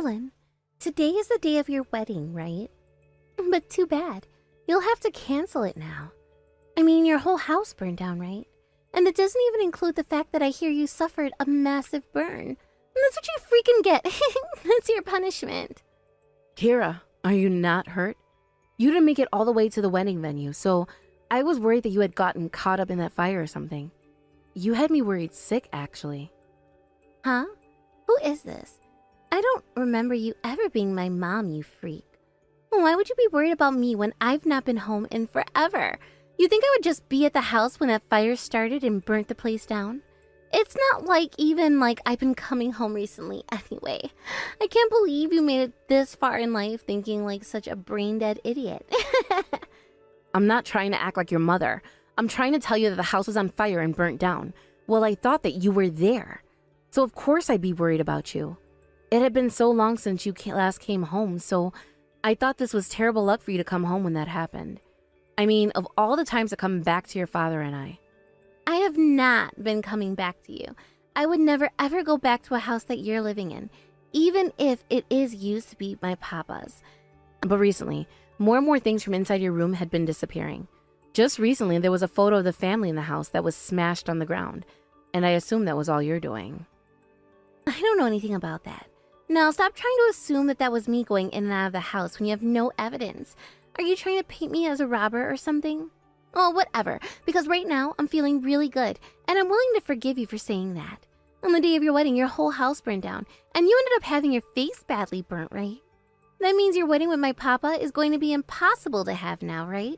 Ellen, today is the day of your wedding, right? But too bad. You'll have to cancel it now. I mean, your whole house burned down, right? And it doesn't even include the fact that I hear you suffered a massive burn. That's what you freaking get. That's your punishment. Kira, are you not hurt? You didn't make it all the way to the wedding venue, so I was worried that you had gotten caught up in that fire or something. You had me worried sick, actually. Huh? Who is this? I don't remember you ever being my mom, you freak. Why would you be worried about me when I've not been home in forever? You think I would just be at the house when that fire started and burnt the place down? It's not even like I've been coming home recently anyway. I can't believe you made it this far in life thinking like such a brain-dead idiot. I'm not trying to act like your mother. I'm trying to tell you that the house was on fire and burnt down. Well, I thought that you were there. So of course I'd be worried about you. It had been so long since you last came home, so I thought this was terrible luck for you to come home when that happened. I mean, of all the times to come back to your father and I have not been coming back to you. I would never ever go back to a house that you're living in, even if it is used to be my papa's. But recently, more and more things from inside your room had been disappearing. Just recently, there was a photo of the family in the house that was smashed on the ground, and I assume that was all you're doing. I don't know anything about that. Now, stop trying to assume that that was me going in and out of the house when you have no evidence. Are you trying to paint me as a robber or something? Oh, whatever, because right now I'm feeling really good, and I'm willing to forgive you for saying that. On the day of your wedding, your whole house burned down, and you ended up having your face badly burnt, right? That means your wedding with my papa is going to be impossible to have now, right?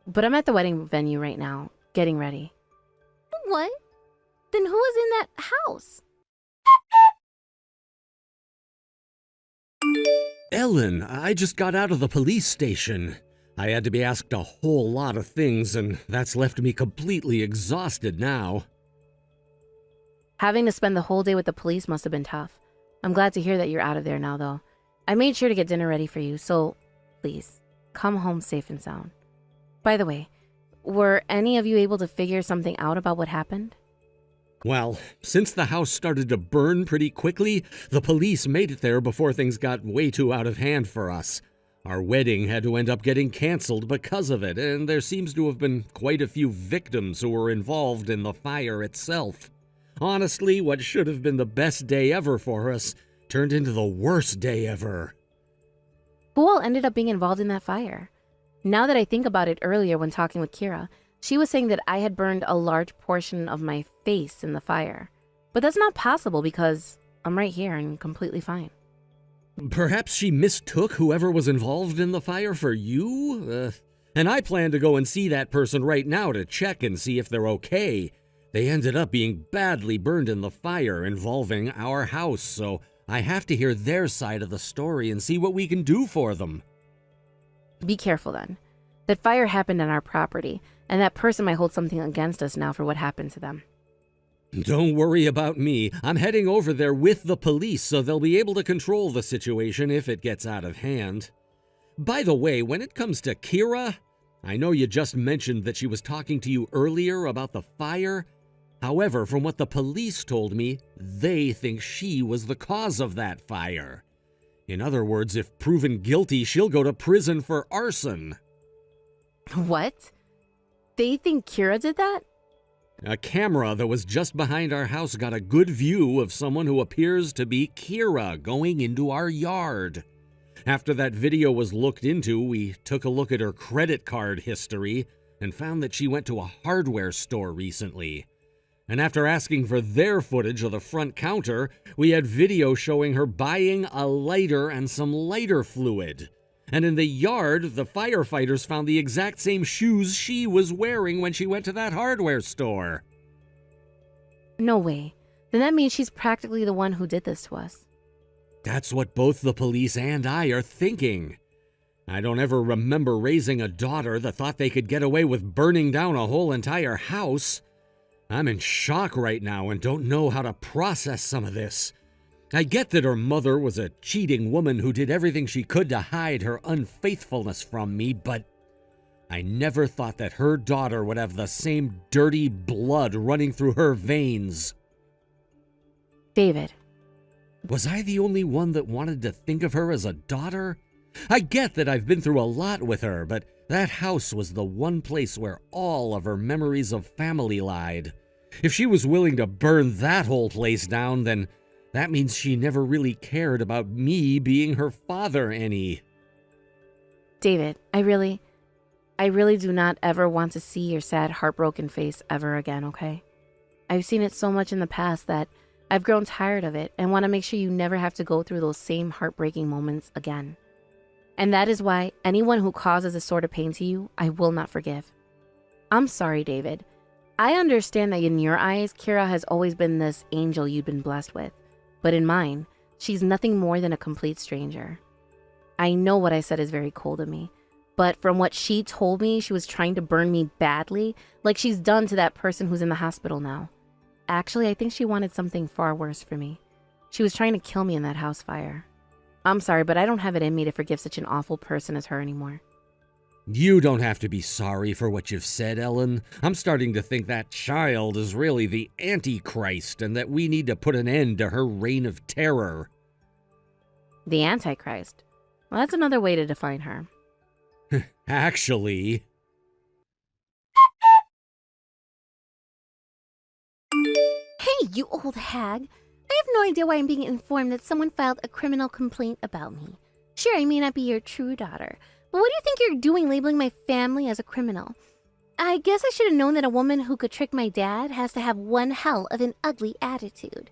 But I'm at the wedding venue right now, getting ready. What? Then who was in that house? Ellen, I just got out of the police station. I had to be asked a whole lot of things, and that's left me completely exhausted now. Having to spend the whole day with the police must have been tough. I'm glad to hear that you're out of there now, though. I made sure to get dinner ready for you, so please, come home safe and sound. By the way, were any of you able to figure something out about what happened? Well, since the house started to burn pretty quickly, the police made it there before things got way too out of hand for us. Our wedding had to end up getting canceled because of it, and there seems to have been quite a few victims who were involved in the fire itself. Honestly, what should have been the best day ever for us turned into the worst day ever. Who all ended up being involved in that fire? Now that I think about it, earlier when talking with Kira, she was saying that I had burned a large portion of my face in the fire. But that's not possible because I'm right here and completely fine. Perhaps she mistook whoever was involved in the fire for you? And I plan to go and see that person right now to check and see if they're okay. They ended up being badly burned in the fire involving our house, so I have to hear their side of the story and see what we can do for them. Be careful then. That fire happened on our property, and that person might hold something against us now for what happened to them. Don't worry about me. I'm heading over there with the police so they'll be able to control the situation if it gets out of hand. By the way, when it comes to Kira, I know you just mentioned that she was talking to you earlier about the fire. However, from what the police told me, they think she was the cause of that fire. In other words, if proven guilty, she'll go to prison for arson. What? They think Kira did that? A camera that was just behind our house got a good view of someone who appears to be Kira going into our yard. After that video was looked into, we took a look at her credit card history and found that she went to a hardware store recently. And after asking for their footage of the front counter, we had video showing her buying a lighter and some lighter fluid. And in the yard, the firefighters found the exact same shoes she was wearing when she went to that hardware store. No way. Then that means she's practically the one who did this to us. That's what both the police and I are thinking. I don't ever remember raising a daughter that thought they could get away with burning down a whole entire house. I'm in shock right now and don't know how to process some of this. I get that her mother was a cheating woman who did everything she could to hide her unfaithfulness from me, but I never thought that her daughter would have the same dirty blood running through her veins. David, Was I the only one that wanted to think of her as a daughter? I get that I've been through a lot with her, but that house was the one place where all of her memories of family lied. If she was willing to burn that whole place down, then that means she never really cared about me being her father any. David, I really do not ever want to see your sad, heartbroken face ever again, okay? I've seen it so much in the past that I've grown tired of it and want to make sure you never have to go through those same heartbreaking moments again. And that is why anyone who causes this sort of pain to you, I will not forgive. I'm sorry, David. I understand that in your eyes, Kira has always been this angel you've been blessed with. But in mine, she's nothing more than a complete stranger. I know what I said is very cold of me, but from what she told me, she was trying to burn me badly, like she's done to that person who's in the hospital now. Actually, I think she wanted something far worse for me. She was trying to kill me in that house fire. I'm sorry, but I don't have it in me to forgive such an awful person as her anymore. You don't have to be sorry for what you've said, Ellen. I'm starting to think that child is really the Antichrist and that we need to put an end to her reign of terror. The Antichrist? Well, that's another way to define her. Actually... Hey, you old hag. I have no idea why I'm being informed that someone filed a criminal complaint about me. Sure, I may not be your true daughter, but what do you think you're doing labeling my family as a criminal? I guess I should have known that a woman who could trick my dad has to have one hell of an ugly attitude.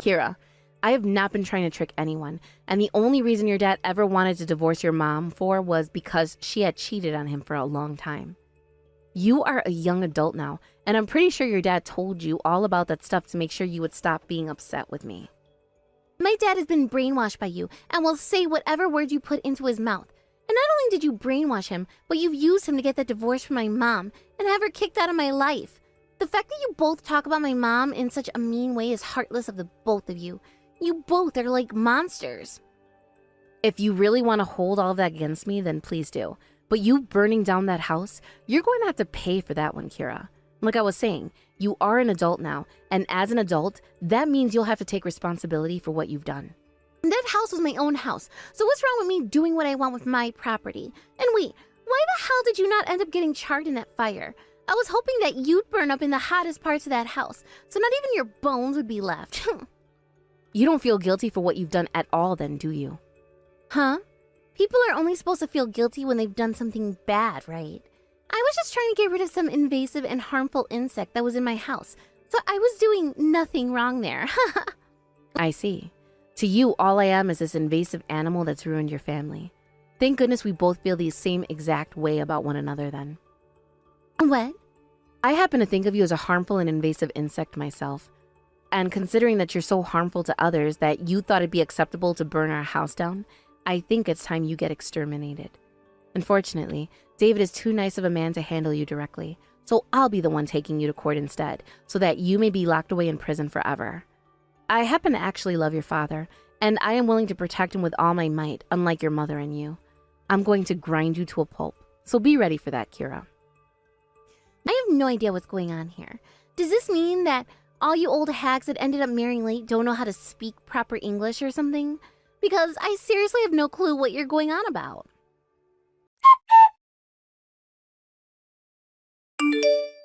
Kira, I have not been trying to trick anyone, and the only reason your dad ever wanted to divorce your mom for was because she had cheated on him for a long time. You are a young adult now, and I'm pretty sure your dad told you all about that stuff to make sure you would stop being upset with me. My dad has been brainwashed by you and will say whatever words you put into his mouth. And not only did you brainwash him, but you've used him to get that divorce from my mom and have her kicked out of my life. The fact that you both talk about my mom in such a mean way is heartless of the both of you. You both are like monsters. If you really want to hold all of that against me, then please do. But you burning down that house, you're going to have to pay for that one, Kira. Like I was saying, you are an adult now, and as an adult, that means you'll have to take responsibility for what you've done. That house was my own house, so what's wrong with me doing what I want with my property? And wait, why the hell did you not end up getting charred in that fire? I was hoping that you'd burn up in the hottest parts of that house, so not even your bones would be left. You don't feel guilty for what you've done at all then, do you? Huh? People are only supposed to feel guilty when they've done something bad, right? I was just trying to get rid of some invasive and harmful insect that was in my house, so I was doing nothing wrong there. I see. To you, all I am is this invasive animal that's ruined your family. Thank goodness we both feel the same exact way about one another then. What? I happen to think of you as a harmful and invasive insect myself. And considering that you're so harmful to others that you thought it'd be acceptable to burn our house down, I think it's time you get exterminated. Unfortunately, David is too nice of a man to handle you directly, so I'll be the one taking you to court instead, so that you may be locked away in prison forever. I happen to actually love your father, and I am willing to protect him with all my might, unlike your mother and you. I'm going to grind you to a pulp, so be ready for that, Kira. I have no idea what's going on here. Does this mean that all you old hags that ended up marrying late don't know how to speak proper English or something? Because I seriously have no clue what you're going on about.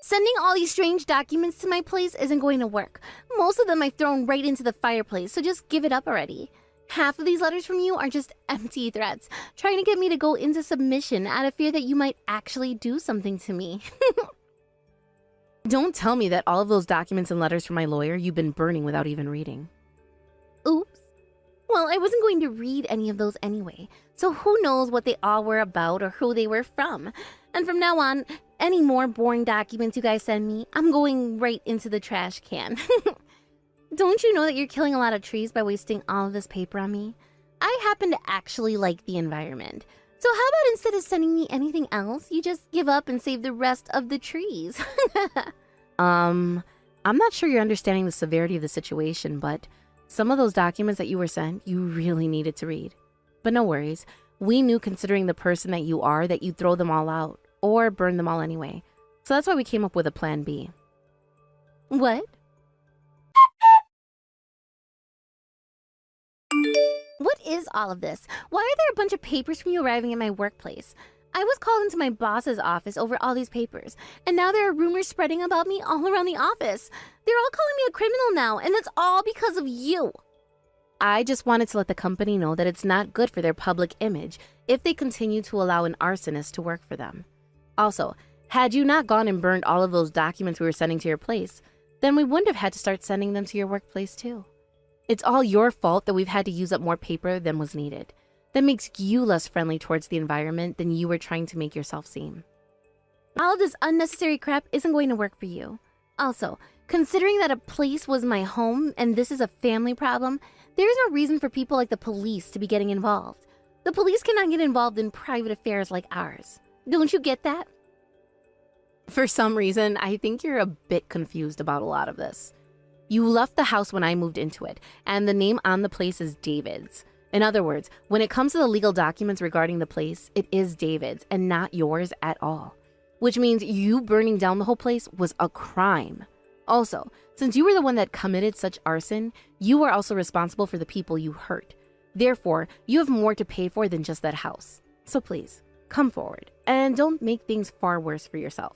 Sending all these strange documents to my place isn't going to work. Most of them I've thrown right into the fireplace, so just give it up already. Half of these letters from you are just empty threats, trying to get me to go into submission out of fear that you might actually do something to me. Don't tell me that all of those documents and letters from my lawyer you've been burning without even reading. Oops. Well, I wasn't going to read any of those anyway, so who knows what they all were about or who they were from. And from now on, any more boring documents you guys send me, I'm going right into the trash can. Don't you know that you're killing a lot of trees by wasting all of this paper on me? I happen to actually like the environment. So how about instead of sending me anything else, you just give up and save the rest of the trees? I'm not sure you're understanding the severity of the situation, but some of those documents that you were sent, you really needed to read. But no worries. We knew, considering the person that you are, that you'd throw them all out or burn them all anyway. So that's why we came up with a plan B. What? What is all of this? Why are there a bunch of papers from you arriving at my workplace? I was called into my boss's office over all these papers, and now there are rumors spreading about me all around the office. They're all calling me a criminal now, and it's all because of you. I just wanted to let the company know that it's not good for their public image if they continue to allow an arsonist to work for them. Also, had you not gone and burned all of those documents we were sending to your place, then we wouldn't have had to start sending them to your workplace too. It's all your fault that we've had to use up more paper than was needed. That makes you less friendly towards the environment than you were trying to make yourself seem. All of this unnecessary crap isn't going to work for you. Also, considering that a place was my home and this is a family problem, there is no reason for people like the police to be getting involved. The police cannot get involved in private affairs like ours. Don't you get that? For some reason, I think you're a bit confused about a lot of this. You left the house when I moved into it, and the name on the place is David's. In other words, when it comes to the legal documents regarding the place, it is David's and not yours at all. Which means you burning down the whole place was a crime. Also, since you were the one that committed such arson, you are also responsible for the people you hurt. Therefore, you have more to pay for than just that house. So please, come forward and don't make things far worse for yourself.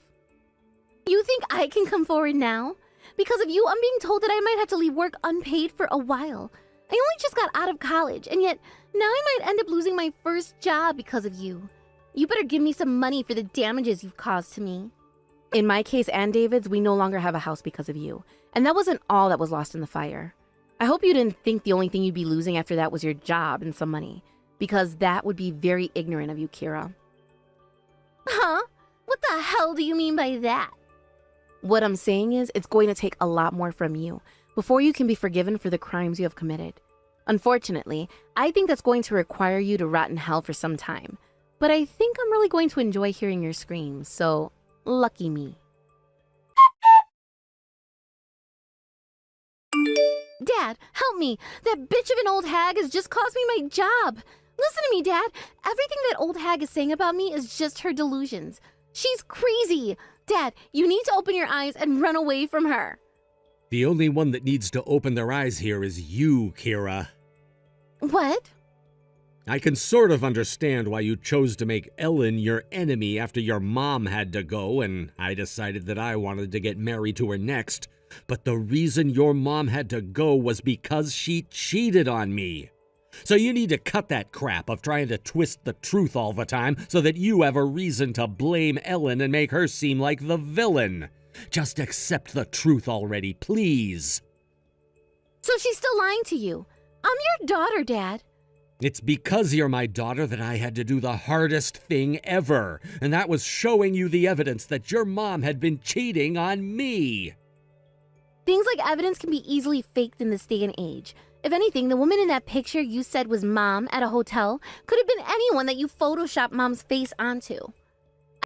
You think I can come forward now? Because of you, I'm being told that I might have to leave work unpaid for a while. I only just got out of college, and yet now I might end up losing my first job because of you. You better give me some money for the damages you've caused to me. In my case and David's, we no longer have a house because of you. And that wasn't all that was lost in the fire. I hope you didn't think the only thing you'd be losing after that was your job and some money, because that would be very ignorant of you, Kira. Huh? What the hell do you mean by that? What I'm saying is, it's going to take a lot more from you before you can be forgiven for the crimes you have committed. Unfortunately, I think that's going to require you to rot in hell for some time. But I think I'm really going to enjoy hearing your screams, so lucky me. Dad, help me! That bitch of an old hag has just cost me my job! Listen to me, Dad! Everything that old hag is saying about me is just her delusions. She's crazy! Dad, you need to open your eyes and run away from her. The only one that needs to open their eyes here is you, Kira. What? I can sort of understand why you chose to make Ellen your enemy after your mom had to go and I decided that I wanted to get married to her next. But the reason your mom had to go was because she cheated on me. So you need to cut that crap of trying to twist the truth all the time so that you have a reason to blame Ellen and make her seem like the villain. Just accept the truth already, please. So she's still lying to you. I'm your daughter, Dad. It's because you're my daughter that I had to do the hardest thing ever, and that was showing you the evidence that your mom had been cheating on me. Things like evidence can be easily faked in this day and age. If anything, the woman in that picture you said was Mom at a hotel could have been anyone that you photoshopped Mom's face onto.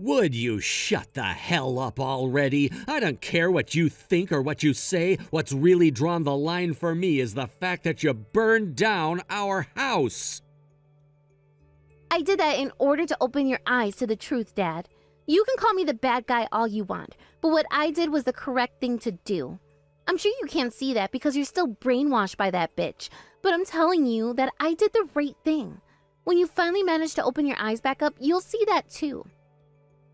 Would you shut the hell up already? I don't care what you think or what you say. What's really drawn the line for me is the fact that you burned down our house. I did that in order to open your eyes to the truth, Dad. You can call me the bad guy all you want, but what I did was the correct thing to do. I'm sure you can't see that because you're still brainwashed by that bitch, but I'm telling you that I did the right thing. When you finally manage to open your eyes back up, you'll see that too.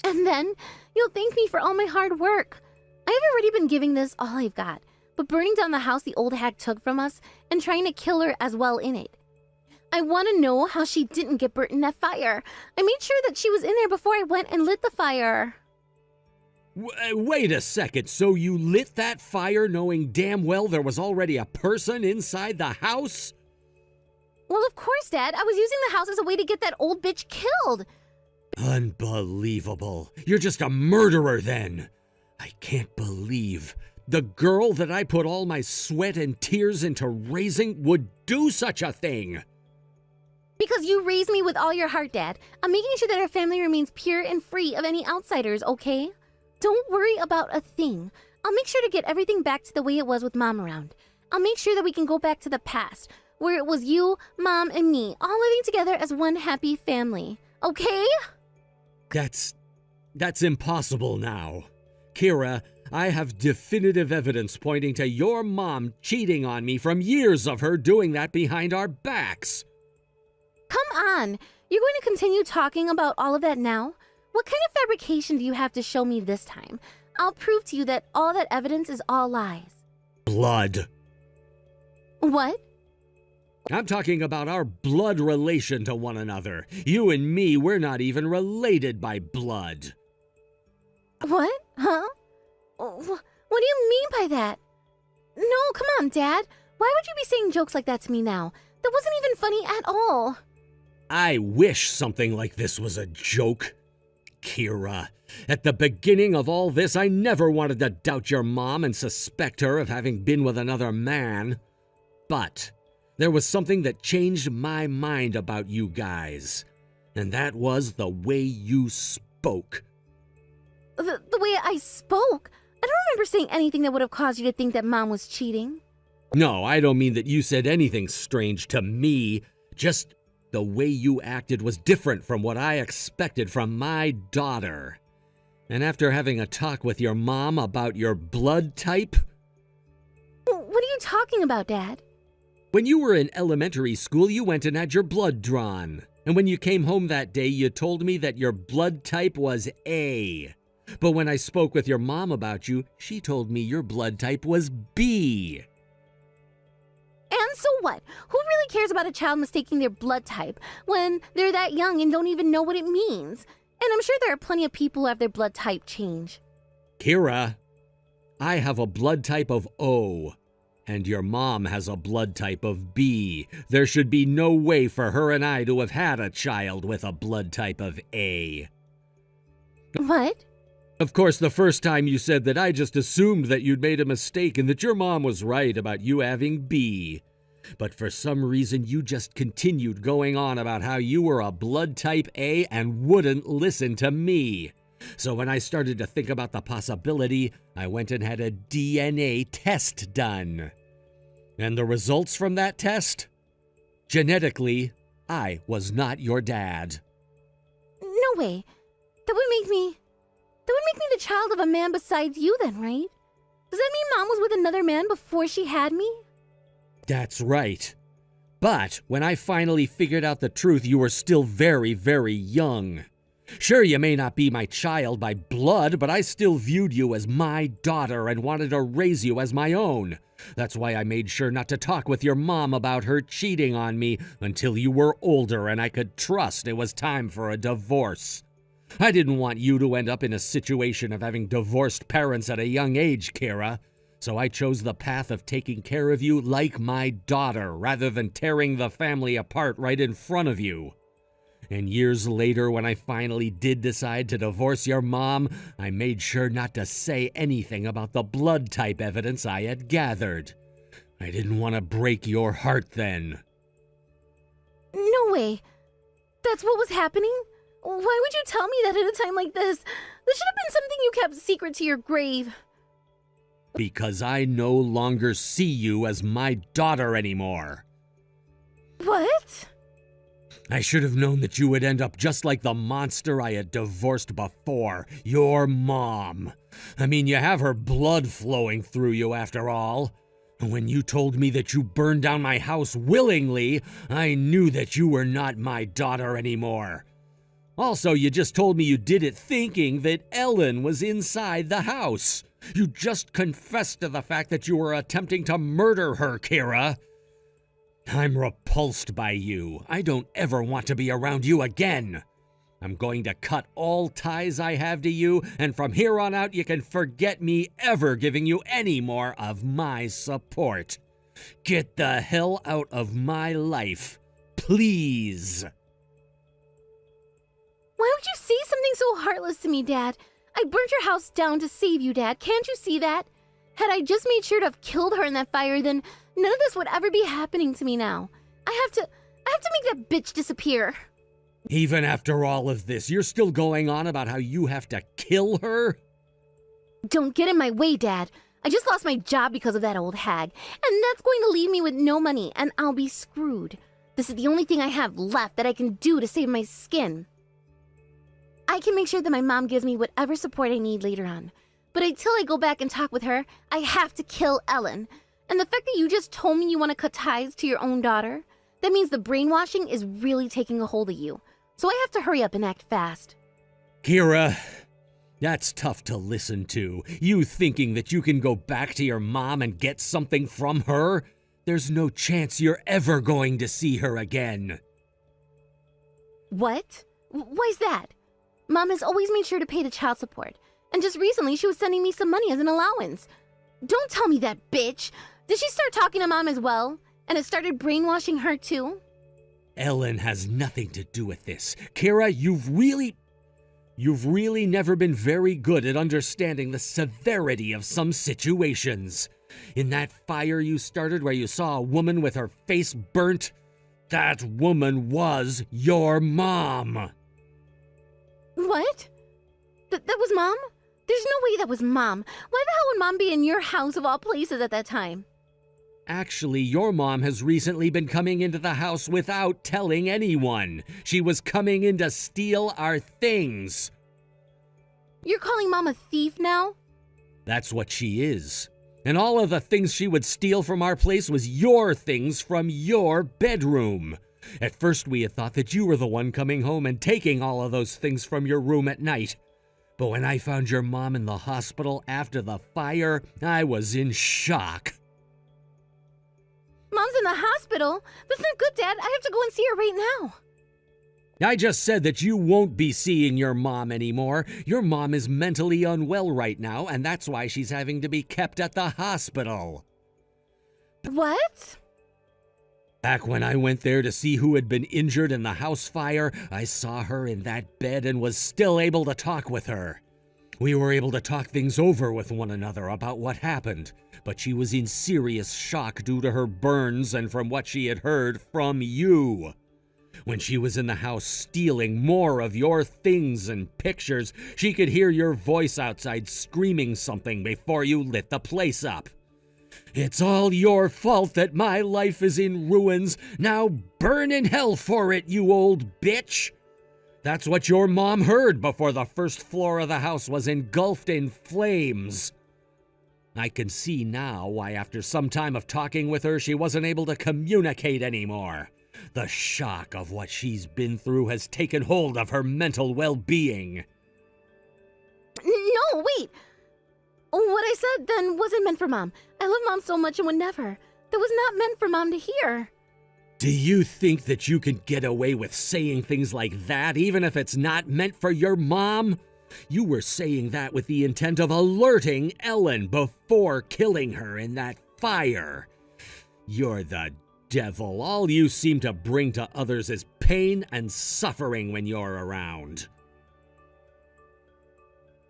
And then you'll thank me for all my hard work. I've already been giving this all I've got, but burning down the house the old hag took from us and trying to kill her as well in it. I want to know how she didn't get burnt in that fire. I made sure that she was in there before I went and lit the fire. Wait a second, so you lit that fire knowing damn well there was already a person inside the house? Well, of course, Dad. I was using the house as a way to get that old bitch killed. Unbelievable. You're just a murderer then. I can't believe the girl that I put all my sweat and tears into raising would do such a thing. Because you raised me with all your heart, Dad. I'm making sure that our family remains pure and free of any outsiders, okay? Don't worry about a thing. I'll make sure to get everything back to the way it was with Mom around. I'll make sure that we can go back to the past, where it was you, Mom, and me, all living together as one happy family. Okay? That's impossible now. Kira, I have definitive evidence pointing to your mom cheating on me from years of her doing that behind our backs. Come on. You're going to continue talking about all of that now? What kind of fabrication do you have to show me this time? I'll prove to you that all that evidence is all lies. Blood. What? I'm talking about our blood relation to one another. You and me, we're not even related by blood. What? Huh? What do you mean by that? No, come on, Dad. Why would you be saying jokes like that to me now? That wasn't even funny at all. I wish something like this was a joke. Kira, at the beginning of all this, I never wanted to doubt your mom and suspect her of having been with another man. But there was something that changed my mind about you guys, and that was the way you spoke. The way I spoke? I don't remember saying anything that would have caused you to think that Mom was cheating. No, I don't mean that you said anything strange to me. Just the way you acted was different from what I expected from my daughter. And after having a talk with your mom about your blood type... What are you talking about, Dad? When you were in elementary school, you went and had your blood drawn. And when you came home that day, you told me that your blood type was A. But when I spoke with your mom about you, she told me your blood type was B. And so what? Who really cares about a child mistaking their blood type when they're that young and don't even know what it means? And I'm sure there are plenty of people who have their blood type change. Kira, I have a blood type of O, and your mom has a blood type of B. There should be no way for her and I to have had a child with a blood type of A. What? Of course, the first time you said that, I just assumed that you'd made a mistake and that your mom was right about you having B. But for some reason, you just continued going on about how you were a blood type A and wouldn't listen to me. So when I started to think about the possibility, I went and had a DNA test done. And the results from that test? Genetically, I was not your dad. No way. That would make me the child of a man besides you then, right? Does that mean Mom was with another man before she had me? That's right. But when I finally figured out the truth, you were still very, very young. Sure, you may not be my child by blood, but I still viewed you as my daughter and wanted to raise you as my own. That's why I made sure not to talk with your mom about her cheating on me until you were older and I could trust it was time for a divorce. I didn't want you to end up in a situation of having divorced parents at a young age, Kira. So I chose the path of taking care of you like my daughter rather than tearing the family apart right in front of you. And years later, when I finally did decide to divorce your mom, I made sure not to say anything about the blood type evidence I had gathered. I didn't want to break your heart then. No way. That's what was happening? Why would you tell me that at a time like this? This should have been something you kept secret to your grave. Because I no longer see you as my daughter anymore. What? I should have known that you would end up just like the monster I had divorced before, your mom. I mean, you have her blood flowing through you after all. When you told me that you burned down my house willingly, I knew that you were not my daughter anymore. Also, you just told me you did it thinking that Ellen was inside the house. You just confessed to the fact that you were attempting to murder her, Kira. I'm repulsed by you. I don't ever want to be around you again. I'm going to cut all ties I have to you, and from here on out you can forget me ever giving you any more of my support. Get the hell out of my life, please. Why would you say something so heartless to me, Dad? I burnt your house down to save you, Dad. Can't you see that? Had I just made sure to have killed her in that fire, then none of this would ever be happening to me now. I have to make that bitch disappear. Even after all of this, you're still going on about how you have to kill her? Don't get in my way, Dad. I just lost my job because of that old hag, and that's going to leave me with no money, and I'll be screwed. This is the only thing I have left that I can do to save my skin. I can make sure that my mom gives me whatever support I need later on. But until I go back and talk with her, I have to kill Ellen. And the fact that you just told me you want to cut ties to your own daughter, That means the brainwashing is really taking a hold of you. So I have to hurry up and act fast. Kira, that's tough to listen to. You thinking that you can go back to your mom and get something from her? There's no chance you're ever going to see her again. What? Why's that? Mom has always made sure to pay the child support. And just recently she was sending me some money as an allowance. Don't tell me that, bitch! Did she start talking to Mom as well? And it started brainwashing her too? Ellen has nothing to do with this. Kira, you've really never been very good at understanding the severity of some situations. In that fire you started where you saw a woman with her face burnt, that woman was your mom. What? That was Mom? There's no way that was Mom. Why the hell would Mom be in your house of all places at that time? Actually, your mom has recently been coming into the house without telling anyone. She was coming in to steal our things. You're calling Mom a thief now? That's what she is. And all of the things she would steal from our place was your things from your bedroom. At first we had thought that you were the one coming home and taking all of those things from your room at night. But when I found your mom in the hospital after the fire, I was in shock. Mom's in the hospital? That's not good, Dad. I have to go and see her right now. I just said that you won't be seeing your mom anymore. Your mom is mentally unwell right now, and that's why she's having to be kept at the hospital. What? Back when I went there to see who had been injured in the house fire, I saw her in that bed and was still able to talk with her. We were able to talk things over with one another about what happened, but she was in serious shock due to her burns and from what she had heard from you. When she was in the house stealing more of your things and pictures, she could hear your voice outside screaming something before you lit the place up. It's all your fault that my life is in ruins. Now burn in hell for it, you old bitch! That's what your mom heard before the first floor of the house was engulfed in flames. I can see now why after some time of talking with her, she wasn't able to communicate anymore. The shock of what she's been through has taken hold of her mental well-being. No, wait! What I said then wasn't meant for Mom. I love Mom so much and would never. That was not meant for Mom to hear. Do you think that you can get away with saying things like that, even if it's not meant for your mom? You were saying that with the intent of alerting Ellen before killing her in that fire. You're the devil. All you seem to bring to others is pain and suffering when you're around.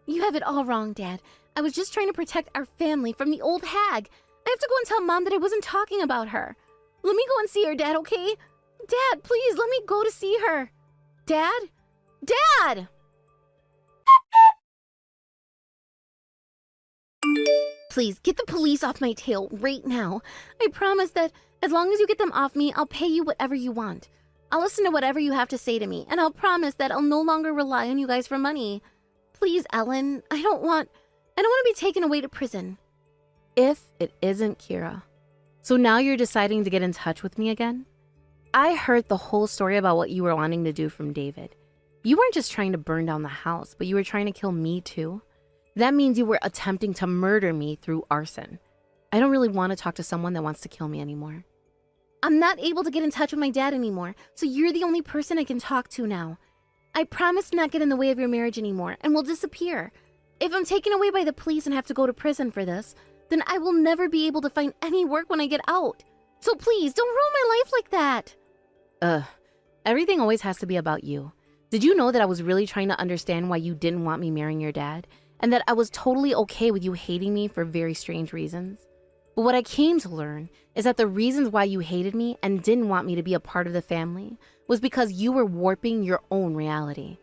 You have it all wrong, Dad. I was just trying to protect our family from the old hag. I have to go and tell Mom that I wasn't talking about her. Let me go and see her, Dad, okay? Dad, please, let me go to see her. Dad? Dad! Please, get the police off my tail right now. I promise that as long as you get them off me, I'll pay you whatever you want. I'll listen to whatever you have to say to me, and I'll promise that I'll no longer rely on you guys for money. Please, Ellen, I don't want to be taken away to prison. If it isn't Kira. So now you're deciding to get in touch with me again? I heard the whole story about what you were wanting to do from David. You weren't just trying to burn down the house, but you were trying to kill me too. That means you were attempting to murder me through arson. I don't really want to talk to someone that wants to kill me anymore. I'm not able to get in touch with my dad anymore, so you're the only person I can talk to now. I promise to not get in the way of your marriage anymore, and will disappear. If I'm taken away by the police and have to go to prison for this, then I will never be able to find any work when I get out. So please, don't ruin my life like that. Everything always has to be about you. Did you know that I was really trying to understand why you didn't want me marrying your dad? And that I was totally okay with you hating me for very strange reasons? But what I came to learn is that the reasons why you hated me and didn't want me to be a part of the family was because you were warping your own reality.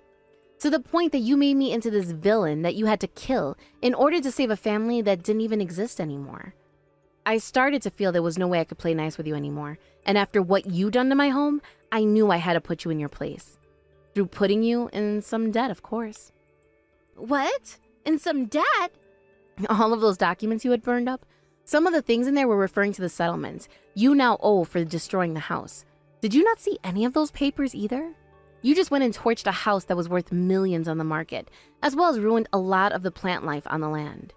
To the point that you made me into this villain that you had to kill in order to save a family that didn't even exist anymore. I started to feel there was no way I could play nice with you anymore. And after what you done to my home, I knew I had to put you in your place. Through putting you in some debt, of course. What? In some debt? All of those documents you had burned up? Some of the things in there were referring to the settlements you now owe for destroying the house. Did you not see any of those papers either? You just went and torched a house that was worth millions on the market, as well as ruined a lot of the plant life on the land.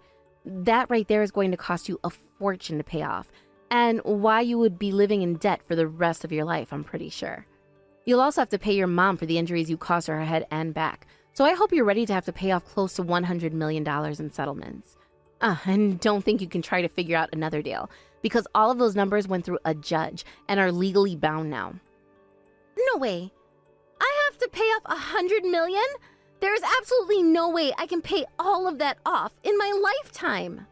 That right there is going to cost you a fortune to pay off, and why you would be living in debt for the rest of your life, I'm pretty sure. You'll also have to pay your mom for the injuries you caused her head and back, so I hope you're ready to have to pay off close to $100 million in settlements. And don't think you can try to figure out another deal, because all of those numbers went through a judge and are legally bound now. No way. I have to pay off $100 million? There is absolutely no way I can pay all of that off in my lifetime.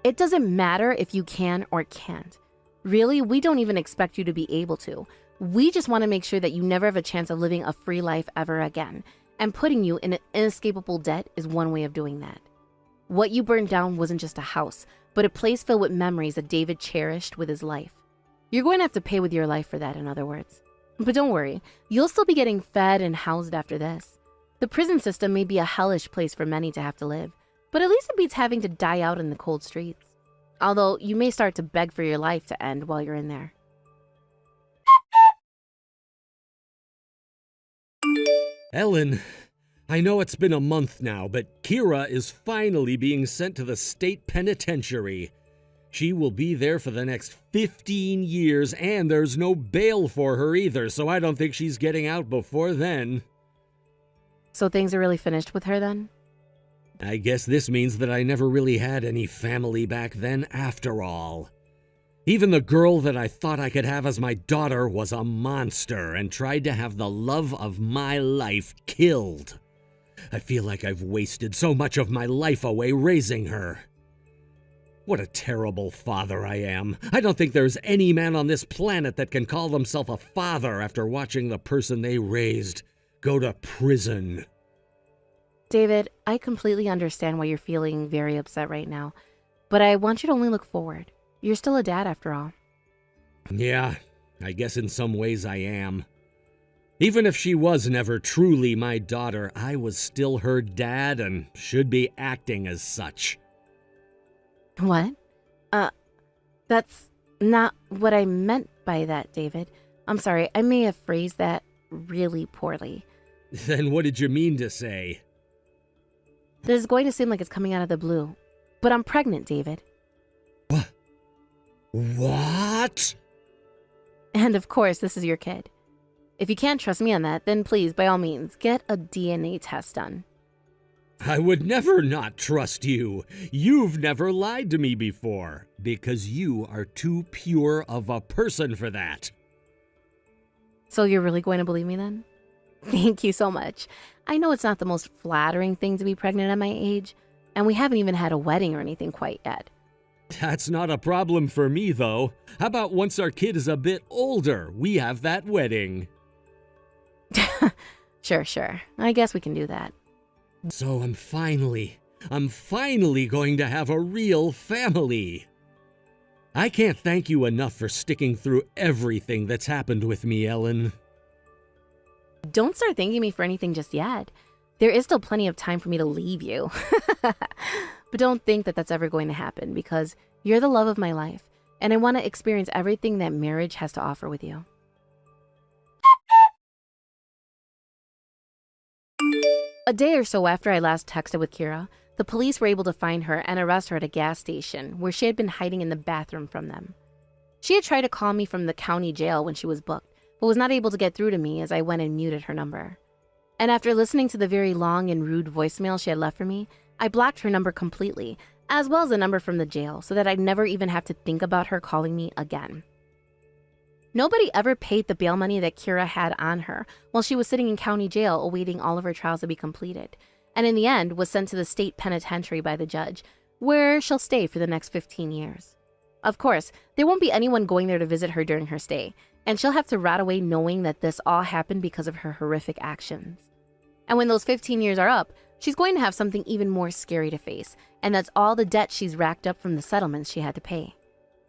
It doesn't matter if you can or can't. Really, we don't even expect you to be able to. We just want to make sure that you never have a chance of living a free life ever again. And putting you in an inescapable debt is one way of doing that. What you burned down wasn't just a house, but a place filled with memories that David cherished with his life. You're going to have to pay with your life for that, in other words. But don't worry, you'll still be getting fed and housed after this. The prison system may be a hellish place for many to have to live, but at least it beats having to die out in the cold streets. Although you may start to beg for your life to end while you're in there. Ellen, I know it's been a month now, but Kira is finally being sent to the state penitentiary. She will be there for the next 15 years, and there's no bail for her either, so I don't think she's getting out before then. So things are really finished with her then? I guess this means that I never really had any family back then after all. Even the girl that I thought I could have as my daughter was a monster and tried to have the love of my life killed. I feel like I've wasted so much of my life away raising her. What a terrible father I am. I don't think there's any man on this planet that can call themselves a father after watching the person they raised go to prison. David, I completely understand why you're feeling very upset right now, but I want you to only look forward. You're still a dad after all. Yeah, I guess in some ways I am. Even if she was never truly my daughter, I was still her dad and should be acting as such. What? That's not what I meant by that, David. I'm sorry, I may have phrased that really poorly. Then what did you mean to say? This is going to seem like it's coming out of the blue, but I'm pregnant, David. What? And of course, this is your kid. If you can't trust me on that, then please, by all means, get a DNA test done. I would never not trust you. You've never lied to me before, because you are too pure of a person for that. So you're really going to believe me then? Thank you so much. I know it's not the most flattering thing to be pregnant at my age, and we haven't even had a wedding or anything quite yet. That's not a problem for me, though. How about once our kid is a bit older, we have that wedding? Sure. I guess we can do that. So I'm finally going to have a real family. I can't thank you enough for sticking through everything that's happened with me, Ellen. Don't start thanking me for anything just yet. There is still plenty of time for me to leave you. But don't think that that's ever going to happen, because you're the love of my life, and I want to experience everything that marriage has to offer with you. A day or so after I last texted with Kira, the police were able to find her and arrest her at a gas station where she had been hiding in the bathroom from them. She had tried to call me from the county jail when she was booked, but was not able to get through to me as I went and muted her number. And after listening to the very long and rude voicemail she had left for me, I blocked her number completely, as well as the number from the jail, so that I'd never even have to think about her calling me again. Nobody ever paid the bail money that Kira had on her while she was sitting in county jail awaiting all of her trials to be completed, and in the end was sent to the state penitentiary by the judge, where she'll stay for the next 15 years. Of course, there won't be anyone going there to visit her during her stay, and she'll have to rot away knowing that this all happened because of her horrific actions. And when those 15 years are up, she's going to have something even more scary to face, and that's all the debt she's racked up from the settlements she had to pay.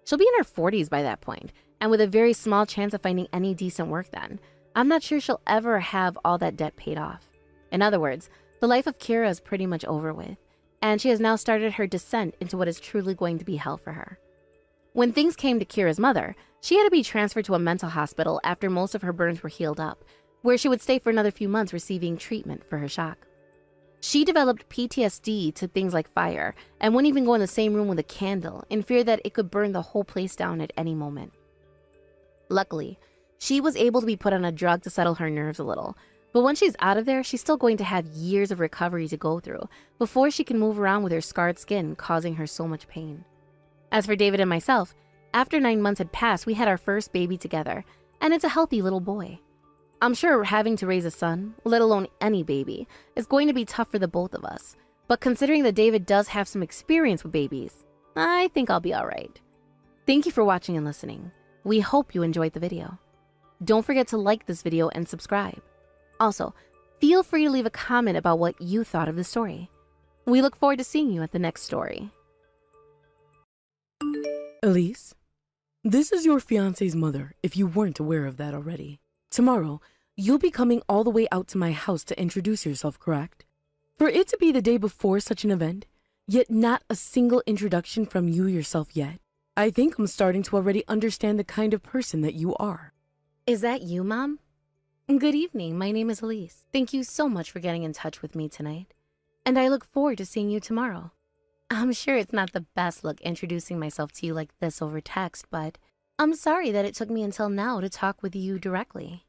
She'll be in her 40s by that point, and with a very small chance of finding any decent work then. I'm not sure she'll ever have all that debt paid off. In other words, the life of Kira is pretty much over with, and she has now started her descent into what is truly going to be hell for her. When things came to Kira's mother, she had to be transferred to a mental hospital after most of her burns were healed up, where she would stay for another few months receiving treatment for her shock. She developed PTSD to things like fire and wouldn't even go in the same room with a candle in fear that it could burn the whole place down at any moment. Luckily, she was able to be put on a drug to settle her nerves a little, but once she's out of there, she's still going to have years of recovery to go through before she can move around with her scarred skin causing her so much pain. As for David and myself, after 9 months had passed, we had our first baby together, and it's a healthy little boy. I'm sure having to raise a son, let alone any baby, is going to be tough for the both of us, but considering that David does have some experience with babies, I think I'll be alright. Thank you for watching and listening. We hope you enjoyed the video. Don't forget to like this video and subscribe. Also, feel free to leave a comment about what you thought of the story. We look forward to seeing you at the next story. Elise, this is your fiance's mother, if you weren't aware of that already. Tomorrow, you'll be coming all the way out to my house to introduce yourself, correct? For it to be the day before such an event, yet not a single introduction from you yourself yet, I think I'm starting to already understand the kind of person that you are. Is that you, Mom? Good evening, my name is Elise. Thank you so much for getting in touch with me tonight. And I look forward to seeing you tomorrow. I'm sure it's not the best look introducing myself to you like this over text, but I'm sorry that it took me until now to talk with you directly.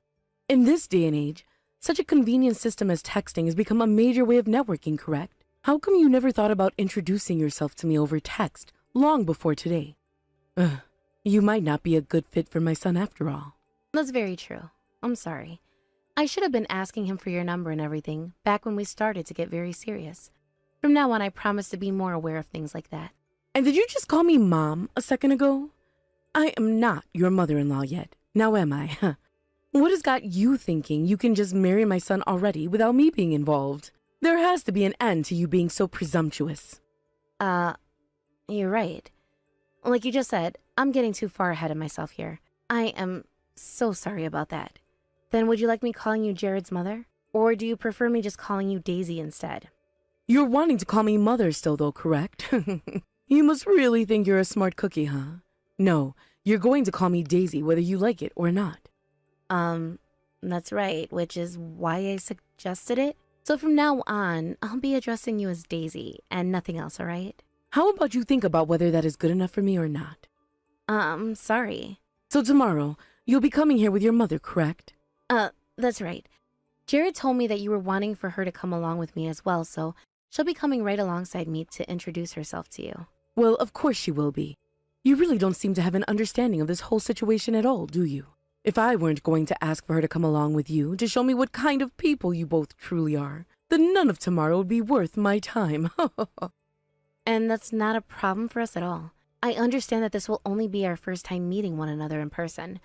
In this day and age, such a convenient system as texting has become a major way of networking, correct? How come you never thought about introducing yourself to me over text long before today? You might not be a good fit for my son after all. That's very true. I'm sorry. I should have been asking him for your number and everything back when we started to get very serious. From now on, I promise to be more aware of things like that. And did you just call me Mom a second ago? I am not your mother-in-law yet. Now am I? What has got you thinking you can just marry my son already without me being involved? There has to be an end to you being so presumptuous. You're right. Like you just said, I'm getting too far ahead of myself here. I am so sorry about that. Then would you like me calling you Jared's mother? Or do you prefer me just calling you Daisy instead? You're wanting to call me mother still though, correct? You must really think you're a smart cookie, huh? No, you're going to call me Daisy whether you like it or not. That's right, which is why I suggested it. So from now on, I'll be addressing you as Daisy and nothing else, alright? How about you think about whether that is good enough for me or not? Sorry. So tomorrow, you'll be coming here with your mother, correct? That's right. Jared told me that you were wanting for her to come along with me as well, so she'll be coming right alongside me to introduce herself to you. Well, of course she will be. You really don't seem to have an understanding of this whole situation at all, do you? If I weren't going to ask for her to come along with you to show me what kind of people you both truly are, then none of tomorrow would be worth my time. And that's not a problem for us at all. I understand that this will only be our first time meeting one another in person,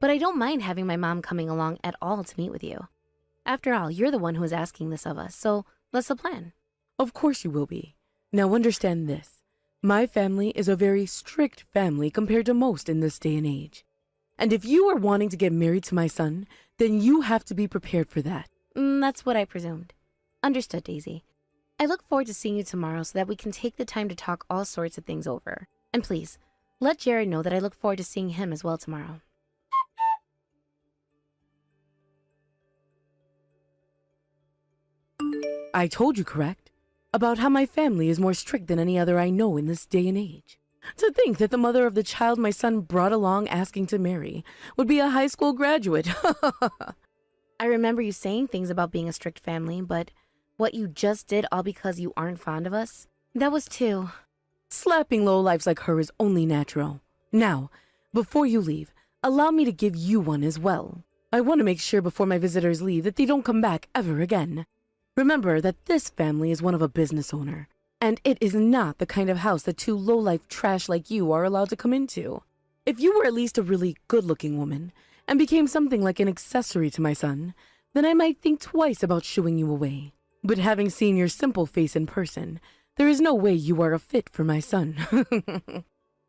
but I don't mind having my mom coming along at all to meet with you. After all, you're the one who is asking this of us, so let's plan. Of course you will be. Now understand this. My family is a very strict family compared to most in this day and age. And if you are wanting to get married to my son, then you have to be prepared for that. That's what I presumed. Understood, Daisy. I look forward to seeing you tomorrow so that we can take the time to talk all sorts of things over. And please, let Jared know that I look forward to seeing him as well tomorrow. I told you, correct? About how my family is more strict than any other I know in this day and age. To think that the mother of the child my son brought along asking to marry would be a high school graduate. I remember you saying things about being a strict family, but what you just did all because you aren't fond of us? That was too. Slapping lowlifes like her is only natural. Now, before you leave, allow me to give you one as well. I want to make sure before my visitors leave that they don't come back ever again. Remember that this family is one of a business owner, and it is not the kind of house that two lowlife trash like you are allowed to come into. If you were at least a really good-looking woman and became something like an accessory to my son, then I might think twice about shooing you away. But having seen your simple face in person, there is no way you are a fit for my son.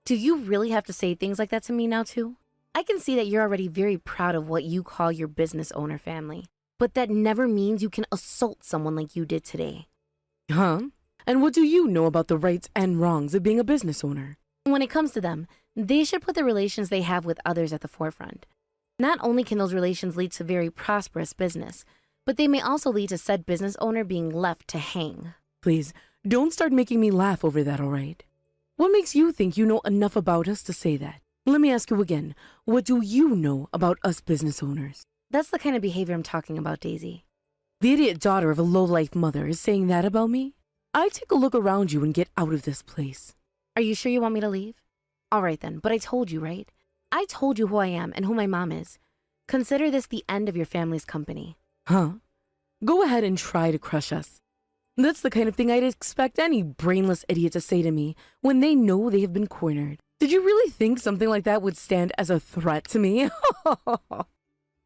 Do you really have to say things like that to me now, too? I can see that you're already very proud of what you call your business owner family, but that never means you can assault someone like you did today. Huh? And what do you know about the rights and wrongs of being a business owner? When it comes to them, They should put the relations they have with others at the forefront. Not only can those relations lead to very prosperous business, but they may also lead to said business owner being left to hang. Please, don't start making me laugh over that, all right? What makes you think you know enough about us to say that? Let me ask you again, what do you know about us business owners? That's the kind of behavior I'm talking about, Daisy. The idiot daughter of a low-life mother is saying that about me? I take a look around you and get out of this place. Are you sure you want me to leave? All right then, but I told you, right? I told you who I am and who my mom is. Consider this the end of your family's company. Huh? Go ahead and try to crush us. That's the kind of thing I'd expect any brainless idiot to say to me when they know they have been cornered. Did you really think something like that would stand as a threat to me?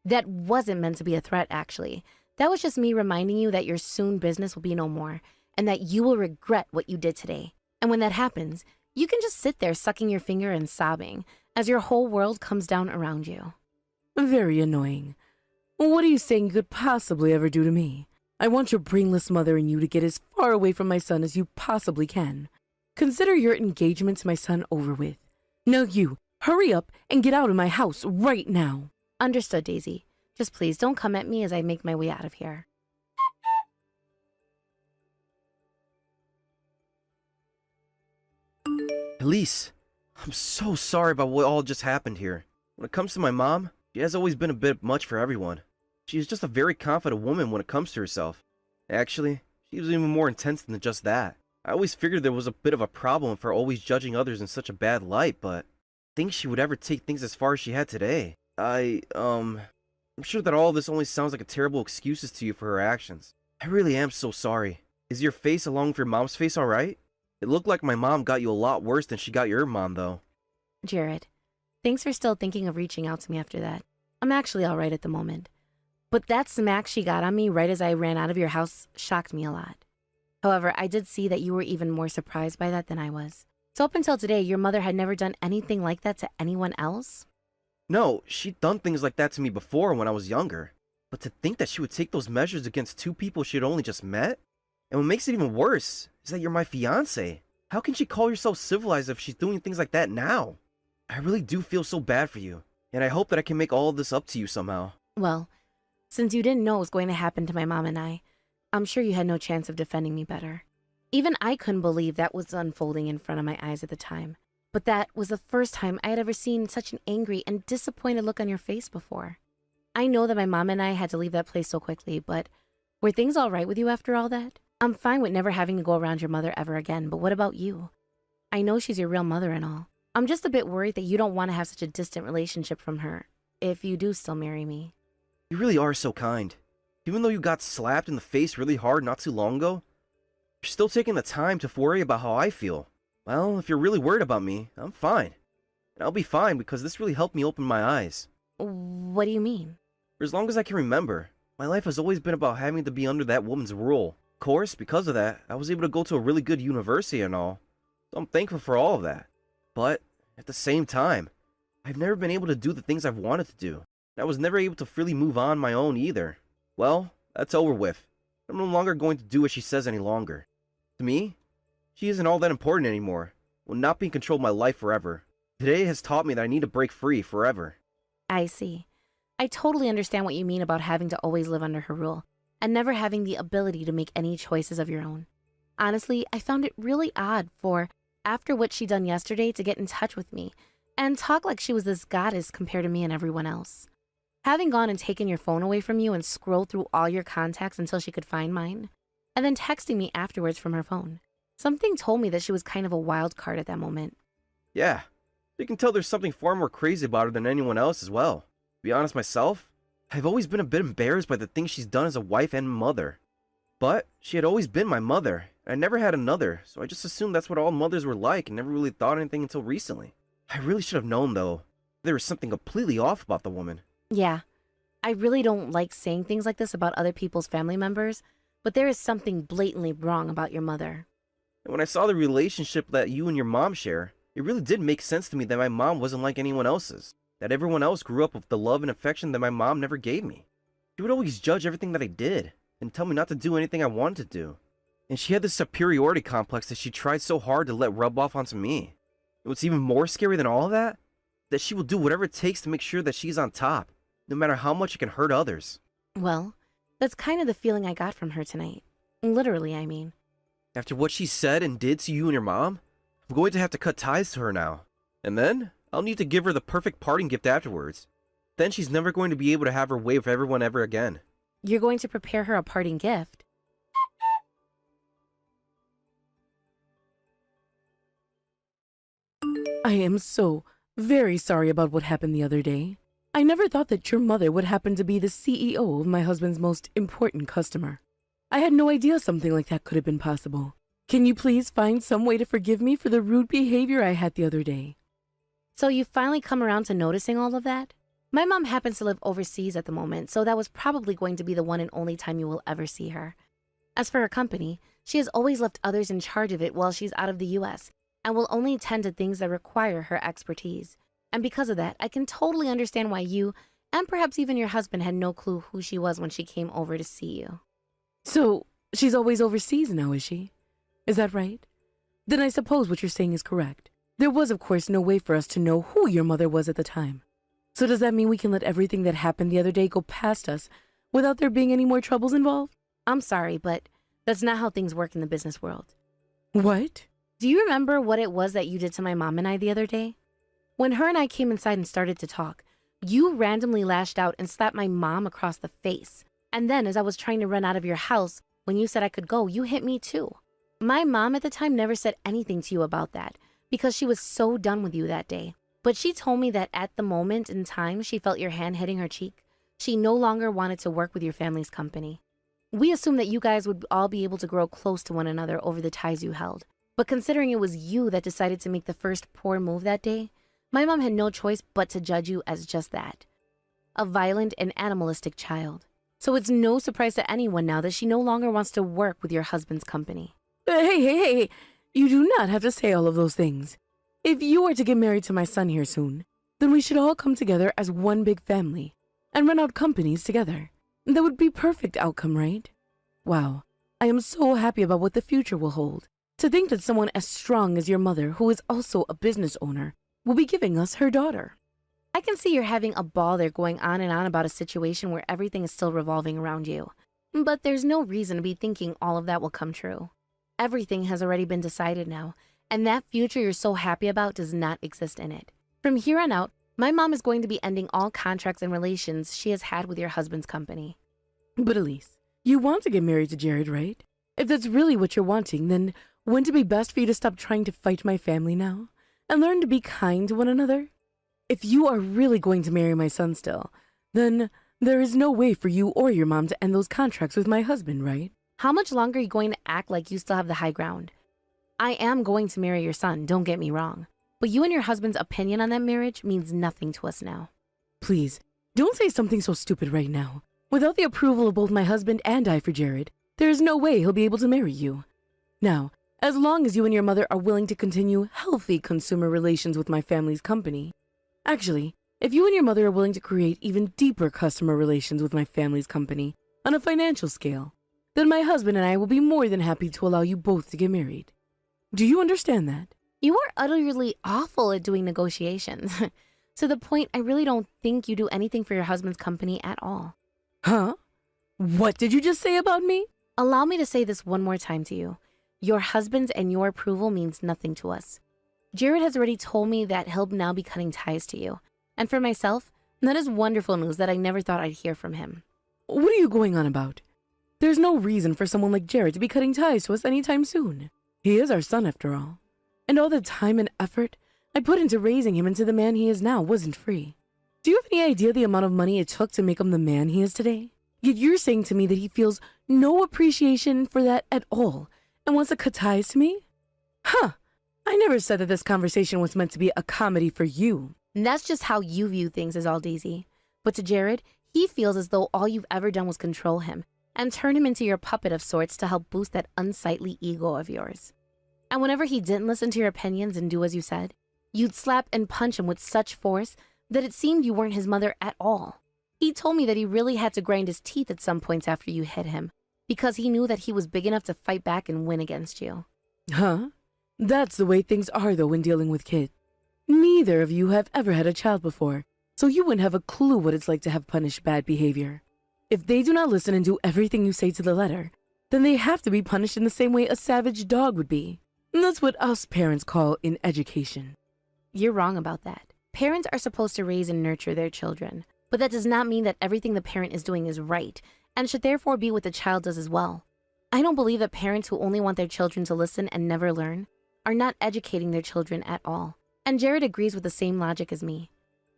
That wasn't meant to be a threat, actually. That was just me reminding you that your soon business will be no more, and that you will regret what you did today. And when that happens, you can just sit there sucking your finger and sobbing as your whole world comes down around you. Very annoying. What are you saying you could possibly ever do to me? I want your brainless mother and you to get as far away from my son as you possibly can. Consider your engagement to my son over with. Now you, hurry up and get out of my house right now. Understood, Daisy. Just please don't come at me as I make my way out of here. Elise, I'm so sorry about what all just happened here. When it comes to my mom, she has always been a bit much for everyone. She is just a very confident woman when it comes to herself. Actually, she was even more intense than just that. I always figured there was a bit of a problem for always judging others in such a bad light, but I think she would ever take things as far as she had today. I'm sure that all of this only sounds like a terrible excuses to you for her actions. I really am so sorry. Is your face along with your mom's face alright? It looked like my mom got you a lot worse than she got your mom, though. Jared, thanks for still thinking of reaching out to me after that. I'm actually all right at the moment. But that smack she got on me right as I ran out of your house shocked me a lot. However, I did see that you were even more surprised by that than I was. So up until today, your mother had never done anything like that to anyone else? No, she'd done things like that to me before when I was younger. But to think that she would take those measures against two people she had only just met? And what makes it even worse is that you're my fiancé. How can she call herself civilized if she's doing things like that now? I really do feel so bad for you, and I hope that I can make all of this up to you somehow. Well, since you didn't know what was going to happen to my mom and I'm sure you had no chance of defending me better. Even I couldn't believe that was unfolding in front of my eyes at the time. But that was the first time I had ever seen such an angry and disappointed look on your face before. I know that my mom and I had to leave that place so quickly, but were things all right with you after all that? I'm fine with never having to go around your mother ever again, but what about you? I know she's your real mother and all. I'm just a bit worried that you don't want to have such a distant relationship from her, if you do still marry me. You really are so kind. Even though you got slapped in the face really hard not too long ago, you're still taking the time to worry about how I feel. Well, if you're really worried about me, I'm fine. And I'll be fine because this really helped me open my eyes. What do you mean? For as long as I can remember, my life has always been about having to be under that woman's rule. Of course, because of that, I was able to go to a really good university and all, so I'm thankful for all of that. But, at the same time, I've never been able to do the things I've wanted to do. And I was never able to freely move on my own either. Well, that's over with. I'm no longer going to do what she says any longer. To me, she isn't all that important anymore. Will not be in control of my life forever. Today has taught me that I need to break free forever. I see. I totally understand what you mean about having to always live under her rule, and never having the ability to make any choices of your own. Honestly, I found it really odd for, after what she done yesterday, to get in touch with me, and talk like she was this goddess compared to me and everyone else. Having gone and taken your phone away from you and scrolled through all your contacts until she could find mine, and then texting me afterwards from her phone. Something told me that she was kind of a wild card at that moment. Yeah, you can tell there's something far more crazy about her than anyone else as well. To be honest myself, I've always been a bit embarrassed by the things she's done as a wife and mother. But she had always been my mother, and I never had another, so I just assumed that's what all mothers were like and never really thought anything until recently. I really should have known, though. There was something completely off about the woman. Yeah, I really don't like saying things like this about other people's family members, but there is something blatantly wrong about your mother. And when I saw the relationship that you and your mom share, it really did make sense to me that my mom wasn't like anyone else's. That everyone else grew up with the love and affection that my mom never gave me. She would always judge everything that I did, and tell me not to do anything I wanted to do. And she had this superiority complex that she tried so hard to let rub off onto me. And what's even more scary than all of that? That she will do whatever it takes to make sure that she's on top, no matter how much it can hurt others. Well, that's kind of the feeling I got from her tonight. Literally, I mean. After what she said and did to you and your mom, I'm going to have to cut ties to her now. And then, I'll need to give her the perfect parting gift afterwards. Then she's never going to be able to have her way with everyone ever again. You're going to prepare her a parting gift. I am so very sorry about what happened the other day. I never thought that your mother would happen to be the CEO of my husband's most important customer. I had no idea something like that could have been possible. Can you please find some way to forgive me for the rude behavior I had the other day? So you finally come around to noticing all of that? My mom happens to live overseas at the moment, so that was probably going to be the one and only time you will ever see her. As for her company, she has always left others in charge of it while she's out of the US, and will only tend to things that require her expertise. And because of that, I can totally understand why you, and perhaps even your husband, had no clue who she was when she came over to see you. So, she's always overseas now, is she? Is that right? Then I suppose what you're saying is correct. There was, of course, no way for us to know who your mother was at the time. So does that mean we can let everything that happened the other day go past us without there being any more troubles involved? I'm sorry, but that's not how things work in the business world. What? Do you remember what it was that you did to my mom and I the other day? When her and I came inside and started to talk, you randomly lashed out and slapped my mom across the face. And then as I was trying to run out of your house, when you said I could go, you hit me too. My mom at the time never said anything to you about that because she was so done with you that day. But she told me that at the moment in time she felt your hand hitting her cheek, she no longer wanted to work with your family's company. We assumed that you guys would all be able to grow close to one another over the ties you held. But considering it was you that decided to make the first poor move that day, my mom had no choice but to judge you as just that. A violent and animalistic child. So it's no surprise to anyone now that she no longer wants to work with your husband's company. Hey, you do not have to say all of those things. If you are to get married to my son here soon, then we should all come together as one big family and run out companies together. That would be perfect outcome, right? Wow, I am so happy about what the future will hold. To think that someone as strong as your mother, who is also a business owner, will be giving us her daughter. I can see you're having a ball there going on and on about a situation where everything is still revolving around you. But there's no reason to be thinking all of that will come true. Everything has already been decided now, and that future you're so happy about does not exist in it. From here on out, my mom is going to be ending all contracts and relations she has had with your husband's company. But Elise, you want to get married to Jared, right? If that's really what you're wanting, then wouldn't it be best for you to stop trying to fight my family now and learn to be kind to one another? If you are really going to marry my son still, then there is no way for you or your mom to end those contracts with my husband, right? How much longer are you going to act like you still have the high ground? I am going to marry your son, don't get me wrong. But you and your husband's opinion on that marriage means nothing to us now. Please, don't say something so stupid right now. Without the approval of both my husband and I for Jared, there is no way he'll be able to marry you. Now, as long as you and your mother are willing to continue healthy consumer relations with my family's company. Actually, if you and your mother are willing to create even deeper customer relations with my family's company on a financial scale, then my husband and I will be more than happy to allow you both to get married. Do you understand that? You are utterly awful at doing negotiations. To the point I really don't think you do anything for your husband's company at all. Huh? What did you just say about me? Allow me to say this one more time to you. Your husband's and your approval means nothing to us. Jared has already told me that he'll now be cutting ties to you. And for myself, that is wonderful news that I never thought I'd hear from him. What are you going on about? There's no reason for someone like Jared to be cutting ties to us anytime soon. He is our son after all. And all the time and effort I put into raising him into the man he is now wasn't free. Do you have any idea the amount of money it took to make him the man he is today? Yet you're saying to me that he feels no appreciation for that at all and wants to cut ties to me? Huh. I never said that this conversation was meant to be a comedy for you. And that's just how you view things, is all, Daisy. But to Jared, he feels as though all you've ever done was control him and turn him into your puppet of sorts to help boost that unsightly ego of yours. And whenever he didn't listen to your opinions and do as you said, you'd slap and punch him with such force that it seemed you weren't his mother at all. He told me that he really had to grind his teeth at some points after you hit him because he knew that he was big enough to fight back and win against you. Huh? That's the way things are, though, when dealing with kids. Neither of you have ever had a child before, so you wouldn't have a clue what it's like to have punished bad behavior. If they do not listen and do everything you say to the letter, then they have to be punished in the same way a savage dog would be. And that's what us parents call in education. You're wrong about that. Parents are supposed to raise and nurture their children, but that does not mean that everything the parent is doing is right, and should therefore be what the child does as well. I don't believe that parents who only want their children to listen and never learn are not educating their children at all. And Jared agrees with the same logic as me.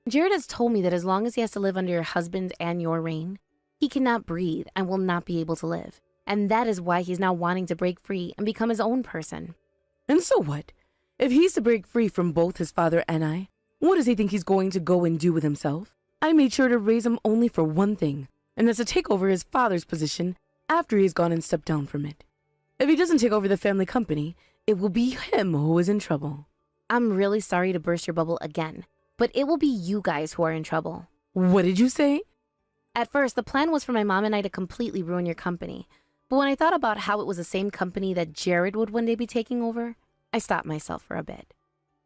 Jared has told me that as long as he has to live under your husband's and your reign, he cannot breathe and will not be able to live. And that is why he's now wanting to break free and become his own person. And so what? If he's to break free from both his father and I, what does he think he's going to go and do with himself? I made sure to raise him only for one thing, and that's to take over his father's position after he's gone and stepped down from it. If he doesn't take over the family company, it will be him who is in trouble. I'm really sorry to burst your bubble again, but it will be you guys who are in trouble. What did you say? At first, the plan was for my mom and I to completely ruin your company. But when I thought about how it was the same company that Jared would one day be taking over, I stopped myself for a bit.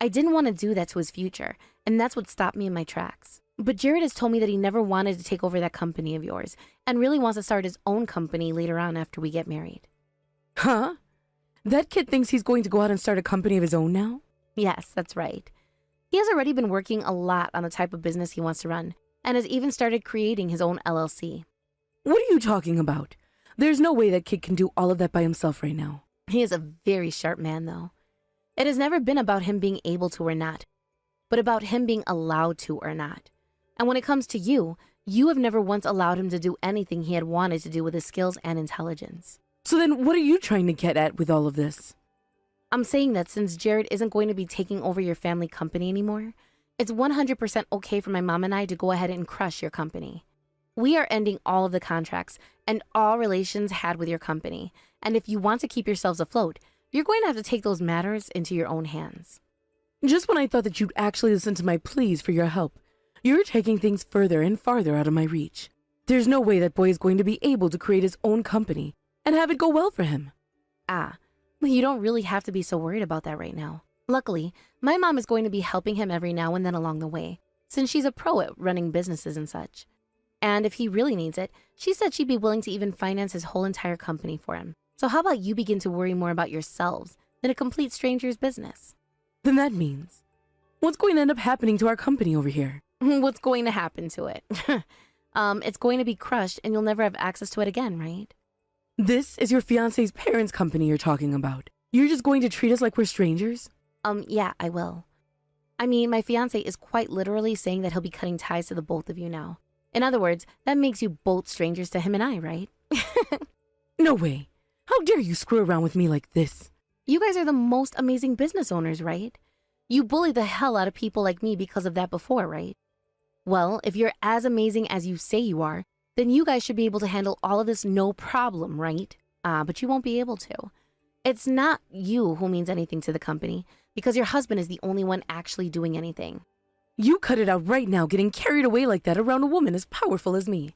I didn't want to do that to his future, and that's what stopped me in my tracks. But Jared has told me that he never wanted to take over that company of yours, and really wants to start his own company later on after we get married. Huh? That kid thinks he's going to go out and start a company of his own now? Yes, that's right. He has already been working a lot on the type of business he wants to run, and has even started creating his own LLC. What are you talking about? There's no way that kid can do all of that by himself right now. He is a very sharp man, though. It has never been about him being able to or not, but about him being allowed to or not. And when it comes to you, you have never once allowed him to do anything he had wanted to do with his skills and intelligence. So then what are you trying to get at with all of this? I'm saying that since Jared isn't going to be taking over your family company anymore, it's 100% okay for my mom and I to go ahead and crush your company. We are ending all of the contracts and all relations had with your company. And if you want to keep yourselves afloat, you're going to have to take those matters into your own hands. Just when I thought that you'd actually listen to my pleas for your help, you're taking things further and farther out of my reach. There's no way that boy is going to be able to create his own company and have it go well for him. You don't really have to be so worried about that right now. Luckily, my mom is going to be helping him every now and then along the way, since she's a pro at running businesses and such. And if he really needs it, she said she'd be willing to even finance his whole entire company for him. So how about you begin to worry more about yourselves than a complete stranger's business? Then that means, what's going to end up happening to our company over here? What's going to happen to it? It's going to be crushed and you'll never have access to it again, right? This is your fiancé's parents' company you're talking about. You're just going to treat us like we're strangers? Yeah, I will. I mean, my fiancé is quite literally saying that he'll be cutting ties to the both of you now. In other words, that makes you both strangers to him and I, right? No way. How dare you screw around with me like this? You guys are the most amazing business owners, right? You bullied the hell out of people like me because of that before, right? Well, if you're as amazing as you say you are, then you guys should be able to handle all of this no problem, right? But you won't be able to. It's not you who means anything to the company, because your husband is the only one actually doing anything. You cut it out right now, getting carried away like that around a woman as powerful as me.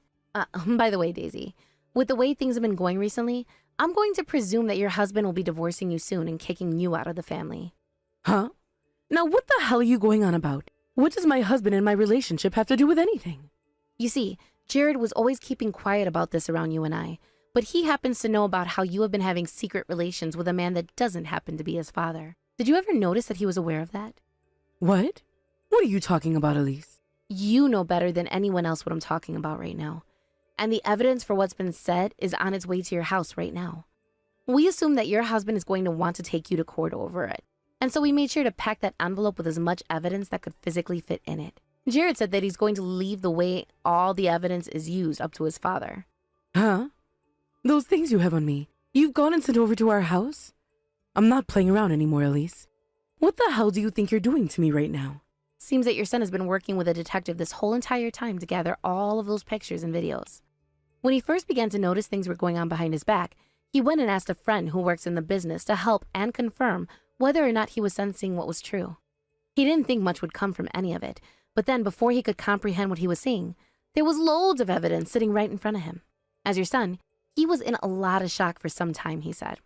By the way, Daisy, with the way things have been going recently, I'm going to presume that your husband will be divorcing you soon and kicking you out of the family. Huh? Now what the hell are you going on about? What does my husband and my relationship have to do with anything? You see, Jared was always keeping quiet about this around you and I, but he happens to know about how you have been having secret relations with a man that doesn't happen to be his father. Did you ever notice that he was aware of that? What? What are you talking about, Elise? You know better than anyone else what I'm talking about right now. And the evidence for what's been said is on its way to your house right now. We assume that your husband is going to want to take you to court over it. And so we made sure to pack that envelope with as much evidence that could physically fit in it. Jared said that he's going to leave the way all the evidence is used up to his father. Huh? Those things you have on me, you've gone and sent over to our house? I'm not playing around anymore, Elise. What the hell do you think you're doing to me right now? Seems that your son has been working with a detective this whole entire time to gather all of those pictures and videos. When he first began to notice things were going on behind his back, he went and asked a friend who works in the business to help and confirm whether or not he was sensing what was true. He didn't think much would come from any of it, but then before he could comprehend what he was seeing, there was loads of evidence sitting right in front of him. As your son, he was in a lot of shock for some time, he said.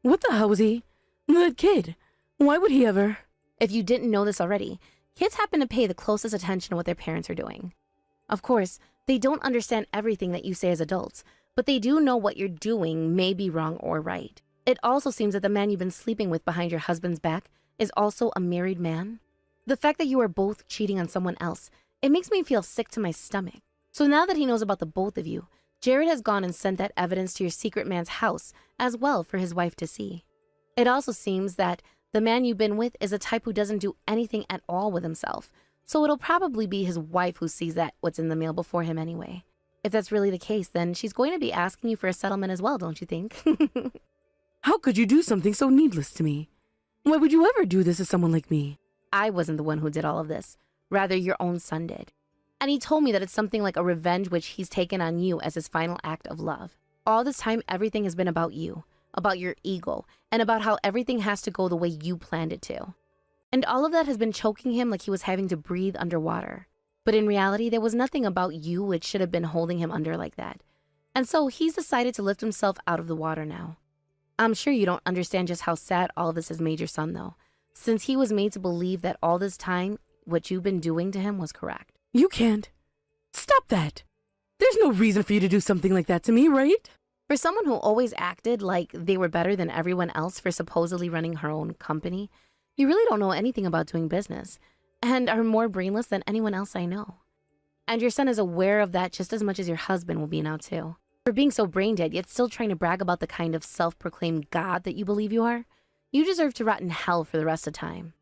What the hell was he? That kid. Why would he ever? If you didn't know this already, kids happen to pay the closest attention to what their parents are doing. Of course, they don't understand everything that you say as adults, but they do know what you're doing may be wrong or right. It also seems that the man you've been sleeping with behind your husband's back is also a married man. The fact that you are both cheating on someone else, it makes me feel sick to my stomach. So now that he knows about the both of you, Jared has gone and sent that evidence to your secret man's house as well for his wife to see. It also seems that the man you've been with is a type who doesn't do anything at all with himself, so it'll probably be his wife who sees that what's in the mail before him anyway. If that's really the case, then she's going to be asking you for a settlement as well, don't you think? How could you do something so needless to me? Why would you ever do this to someone like me? I wasn't the one who did all of this. Rather, your own son did. And he told me that it's something like a revenge which he's taken on you as his final act of love. All this time, everything has been about you, about your ego, and about how everything has to go the way you planned it to. And all of that has been choking him like he was having to breathe underwater. But in reality, there was nothing about you which should have been holding him under like that. And so he's decided to lift himself out of the water now. I'm sure you don't understand just how sad all of this has made your son, though, since he was made to believe that all this time, what you've been doing to him was correct. You can't. Stop that. There's no reason for you to do something like that to me, right? For someone who always acted like they were better than everyone else for supposedly running her own company, you really don't know anything about doing business and are more brainless than anyone else I know. And your son is aware of that just as much as your husband will be now too. For being so brain dead yet still trying to brag about the kind of self-proclaimed God that you believe you are, you deserve to rot in hell for the rest of time.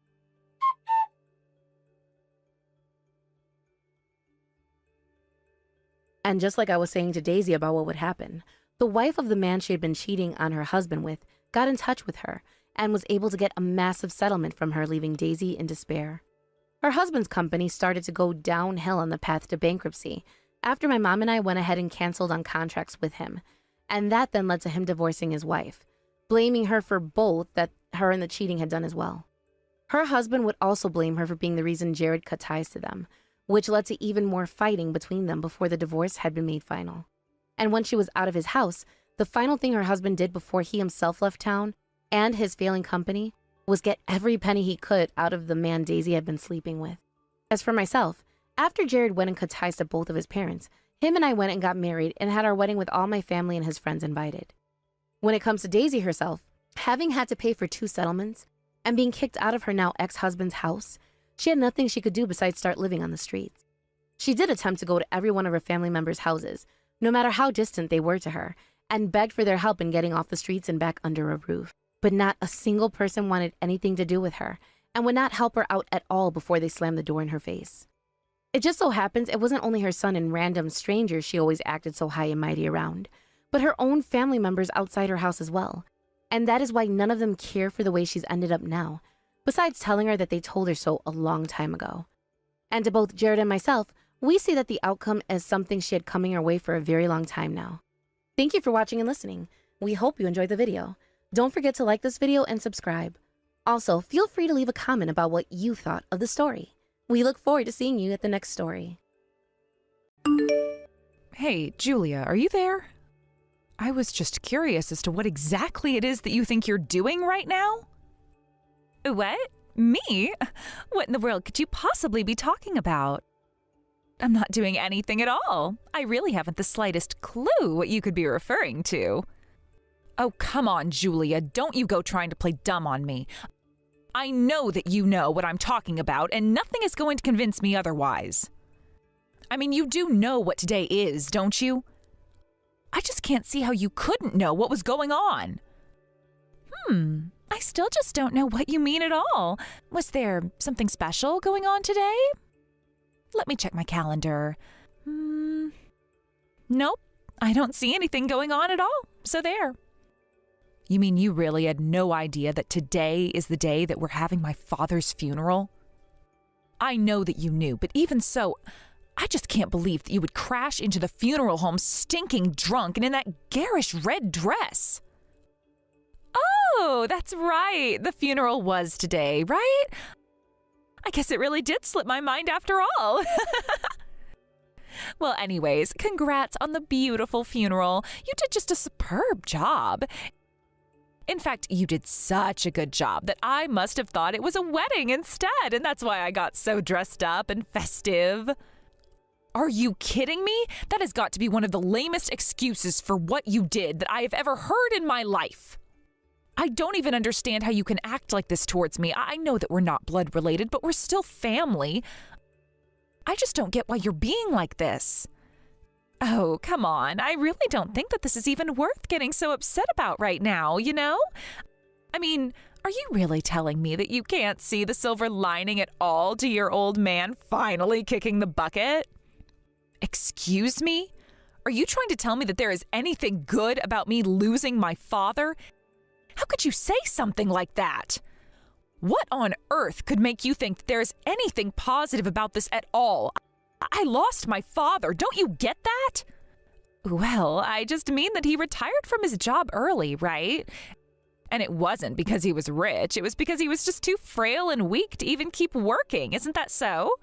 And just like I was saying to Daisy about what would happen, the wife of the man she had been cheating on her husband with got in touch with her and was able to get a massive settlement from her, leaving Daisy in despair. Her husband's company started to go downhill on the path to bankruptcy after my mom and I went ahead and canceled on contracts with him, and that then led to him divorcing his wife, blaming her for both that her and the cheating had done as well. Her husband would also blame her for being the reason Jared cut ties to them, which led to even more fighting between them before the divorce had been made final. And when she was out of his house, the final thing her husband did before he himself left town and his failing company was get every penny he could out of the man Daisy had been sleeping with. As for myself, after Jared went and cut ties to both of his parents, him and I went and got married and had our wedding with all my family and his friends invited. When it comes to Daisy herself, having had to pay for 2 settlements and being kicked out of her now ex-husband's house, she had nothing she could do besides start living on the streets. She did attempt to go to every one of her family members' houses, no matter how distant they were to her, and begged for their help in getting off the streets and back under a roof. But not a single person wanted anything to do with her and would not help her out at all before they slammed the door in her face. It just so happens it wasn't only her son and random strangers she always acted so high and mighty around, but her own family members outside her house as well. And that is why none of them care for the way she's ended up now, besides telling her that they told her so a long time ago. And to both Jared and myself, we see that the outcome is something she had coming her way for a very long time now. Thank you for watching and listening. We hope you enjoyed the video. Don't forget to like this video and subscribe. Also, feel free to leave a comment about what you thought of the story. We look forward to seeing you at the next story. Hey, Julia, are you there? I was just curious as to what exactly it is that you think you're doing right now. What? Me? What in the world could you possibly be talking about? I'm not doing anything at all. I really haven't the slightest clue what you could be referring to. Oh, come on, Julia. Don't you go trying to play dumb on me. I know that you know what I'm talking about, and nothing is going to convince me otherwise. I mean, you do know what today is, don't you? I just can't see how you couldn't know what was going on. I still just don't know what you mean at all. Was there something special going on today? Let me check my calendar. Nope, I don't see anything going on at all, so there. You mean you really had no idea that today is the day that we're having my father's funeral? I know that you knew, but even so, I just can't believe that you would crash into the funeral home stinking drunk and in that garish red dress. Oh, that's right. The funeral was today, right? I guess it really did slip my mind after all. Well, anyways, congrats on the beautiful funeral. You did just a superb job. In fact, you did such a good job that I must have thought it was a wedding instead, and that's why I got so dressed up and festive. Are you kidding me? That has got to be one of the lamest excuses for what you did that I have ever heard in my life. I don't even understand how you can act like this towards me. I know that we're not blood related, but we're still family. I just don't get why you're being like this. Oh, come on. I really don't think that this is even worth getting so upset about right now, you know? I mean, are you really telling me that you can't see the silver lining at all to your old man finally kicking the bucket? Excuse me? Are you trying to tell me that there is anything good about me losing my father? How could you say something like that? What on earth could make you think that there is anything positive about this at all? I lost my father. Don't you get that? Well, I just mean that he retired from his job early, right? And it wasn't because he was rich. It was because he was just too frail and weak to even keep working. Isn't that so?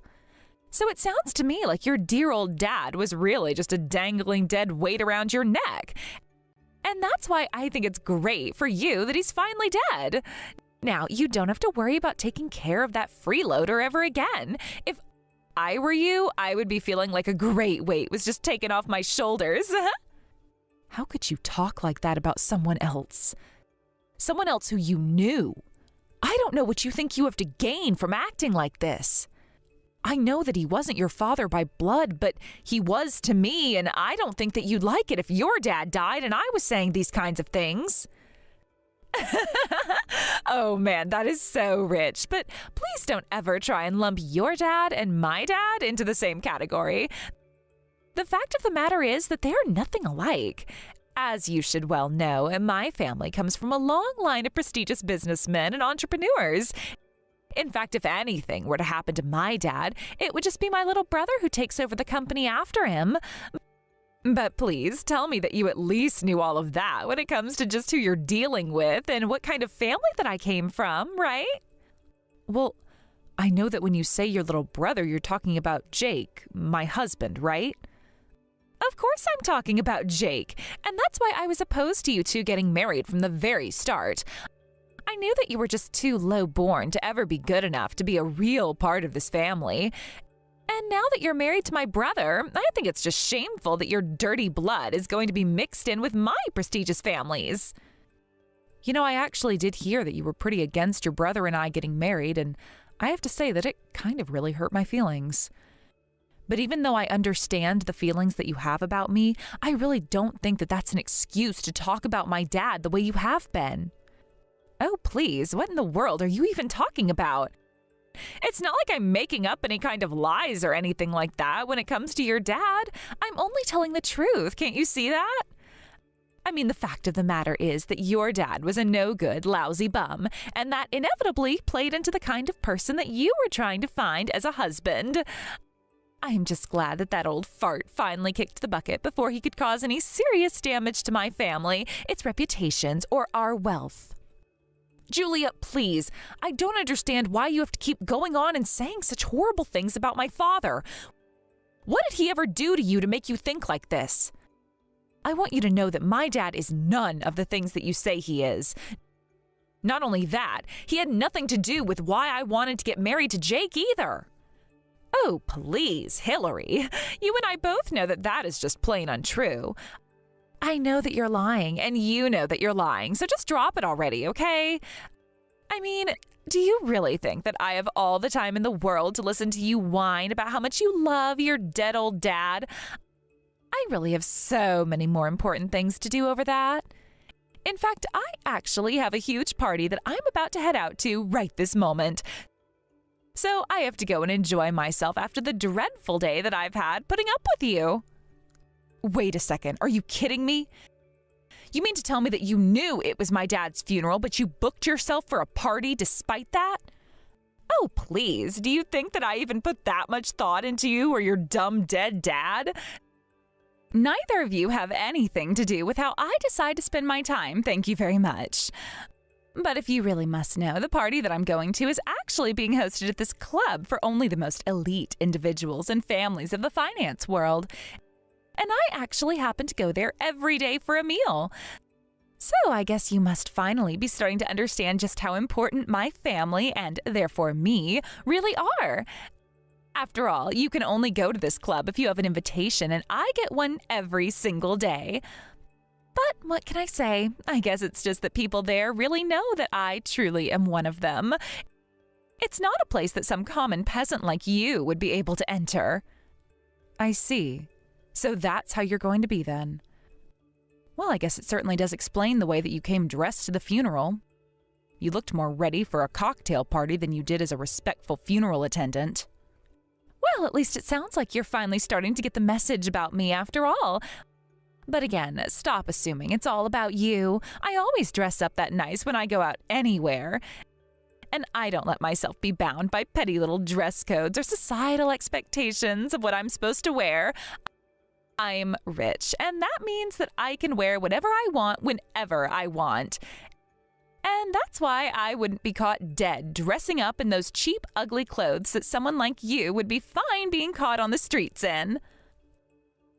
So it sounds to me like your dear old dad was really just a dangling dead weight around your neck. And that's why I think it's great for you that he's finally dead. Now, you don't have to worry about taking care of that freeloader ever again. If I were you, I would be feeling like a great weight was just taken off my shoulders. How could you talk like that about someone else? Someone else who you knew. I don't know what you think you have to gain from acting like this. I know that he wasn't your father by blood, but he was to me, and I don't think that you'd like it if your dad died and I was saying these kinds of things. Oh man, that is so rich. But please don't ever try and lump your dad and my dad into the same category. The fact of the matter is that they are nothing alike. As you should well know, my family comes from a long line of prestigious businessmen and entrepreneurs. In fact, if anything were to happen to my dad, it would just be my little brother who takes over the company after him. But please tell me that you at least knew all of that when it comes to just who you're dealing with and what kind of family that I came from, right? Well, I know that when you say your little brother, you're talking about Jake, my husband, right? Of course I'm talking about Jake, and that's why I was opposed to you two getting married from the very start. I knew that you were just too low-born to ever be good enough to be a real part of this family. And now that you're married to my brother, I think it's just shameful that your dirty blood is going to be mixed in with my prestigious families. You know, I actually did hear that you were pretty against your brother and I getting married, and I have to say that it kind of really hurt my feelings. But even though I understand the feelings that you have about me, I really don't think that that's an excuse to talk about my dad the way you have been. Oh, please, what in the world are you even talking about? It's not like I'm making up any kind of lies or anything like that when it comes to your dad. I'm only telling the truth. Can't you see that? I mean, the fact of the matter is that your dad was a no-good, lousy bum, and that inevitably played into the kind of person that you were trying to find as a husband. I'm just glad that that old fart finally kicked the bucket before he could cause any serious damage to my family, its reputations, or our wealth. Julia, please, I don't understand why you have to keep going on and saying such horrible things about my father. What did he ever do to you to make you think like this? I want you to know that my dad is none of the things that you say he is. Not only that, he had nothing to do with why I wanted to get married to Jake either. Oh, please, Hillary, you and I both know that that is just plain untrue. I know that you're lying, and you know that you're lying, so just drop it already, okay? I mean, do you really think that I have all the time in the world to listen to you whine about how much you love your dead old dad? I really have so many more important things to do over that. In fact, I actually have a huge party that I'm about to head out to right this moment. So I have to go and enjoy myself after the dreadful day that I've had putting up with you. Wait a second, are you kidding me? You mean to tell me that you knew it was my dad's funeral, but you booked yourself for a party despite that? Oh, please, do you think that I even put that much thought into you or your dumb dead dad? Neither of you have anything to do with how I decide to spend my time, thank you very much. But if you really must know, the party that I'm going to is actually being hosted at this club for only the most elite individuals and families of the finance world. And I actually happen to go there every day for a meal. So I guess you must finally be starting to understand just how important my family, and therefore me, really are. After all, you can only go to this club if you have an invitation, and I get one every single day. But what can I say? I guess it's just that people there really know that I truly am one of them. It's not a place that some common peasant like you would be able to enter. I see. So that's how you're going to be then. Well, I guess it certainly does explain the way that you came dressed to the funeral. You looked more ready for a cocktail party than you did as a respectful funeral attendant. Well, at least it sounds like you're finally starting to get the message about me after all. But again, stop assuming it's all about you. I always dress up that nice when I go out anywhere. And I don't let myself be bound by petty little dress codes or societal expectations of what I'm supposed to wear. I'm rich, and that means that I can wear whatever I want whenever I want. And that's why I wouldn't be caught dead dressing up in those cheap, ugly clothes that someone like you would be fine being caught on the streets in.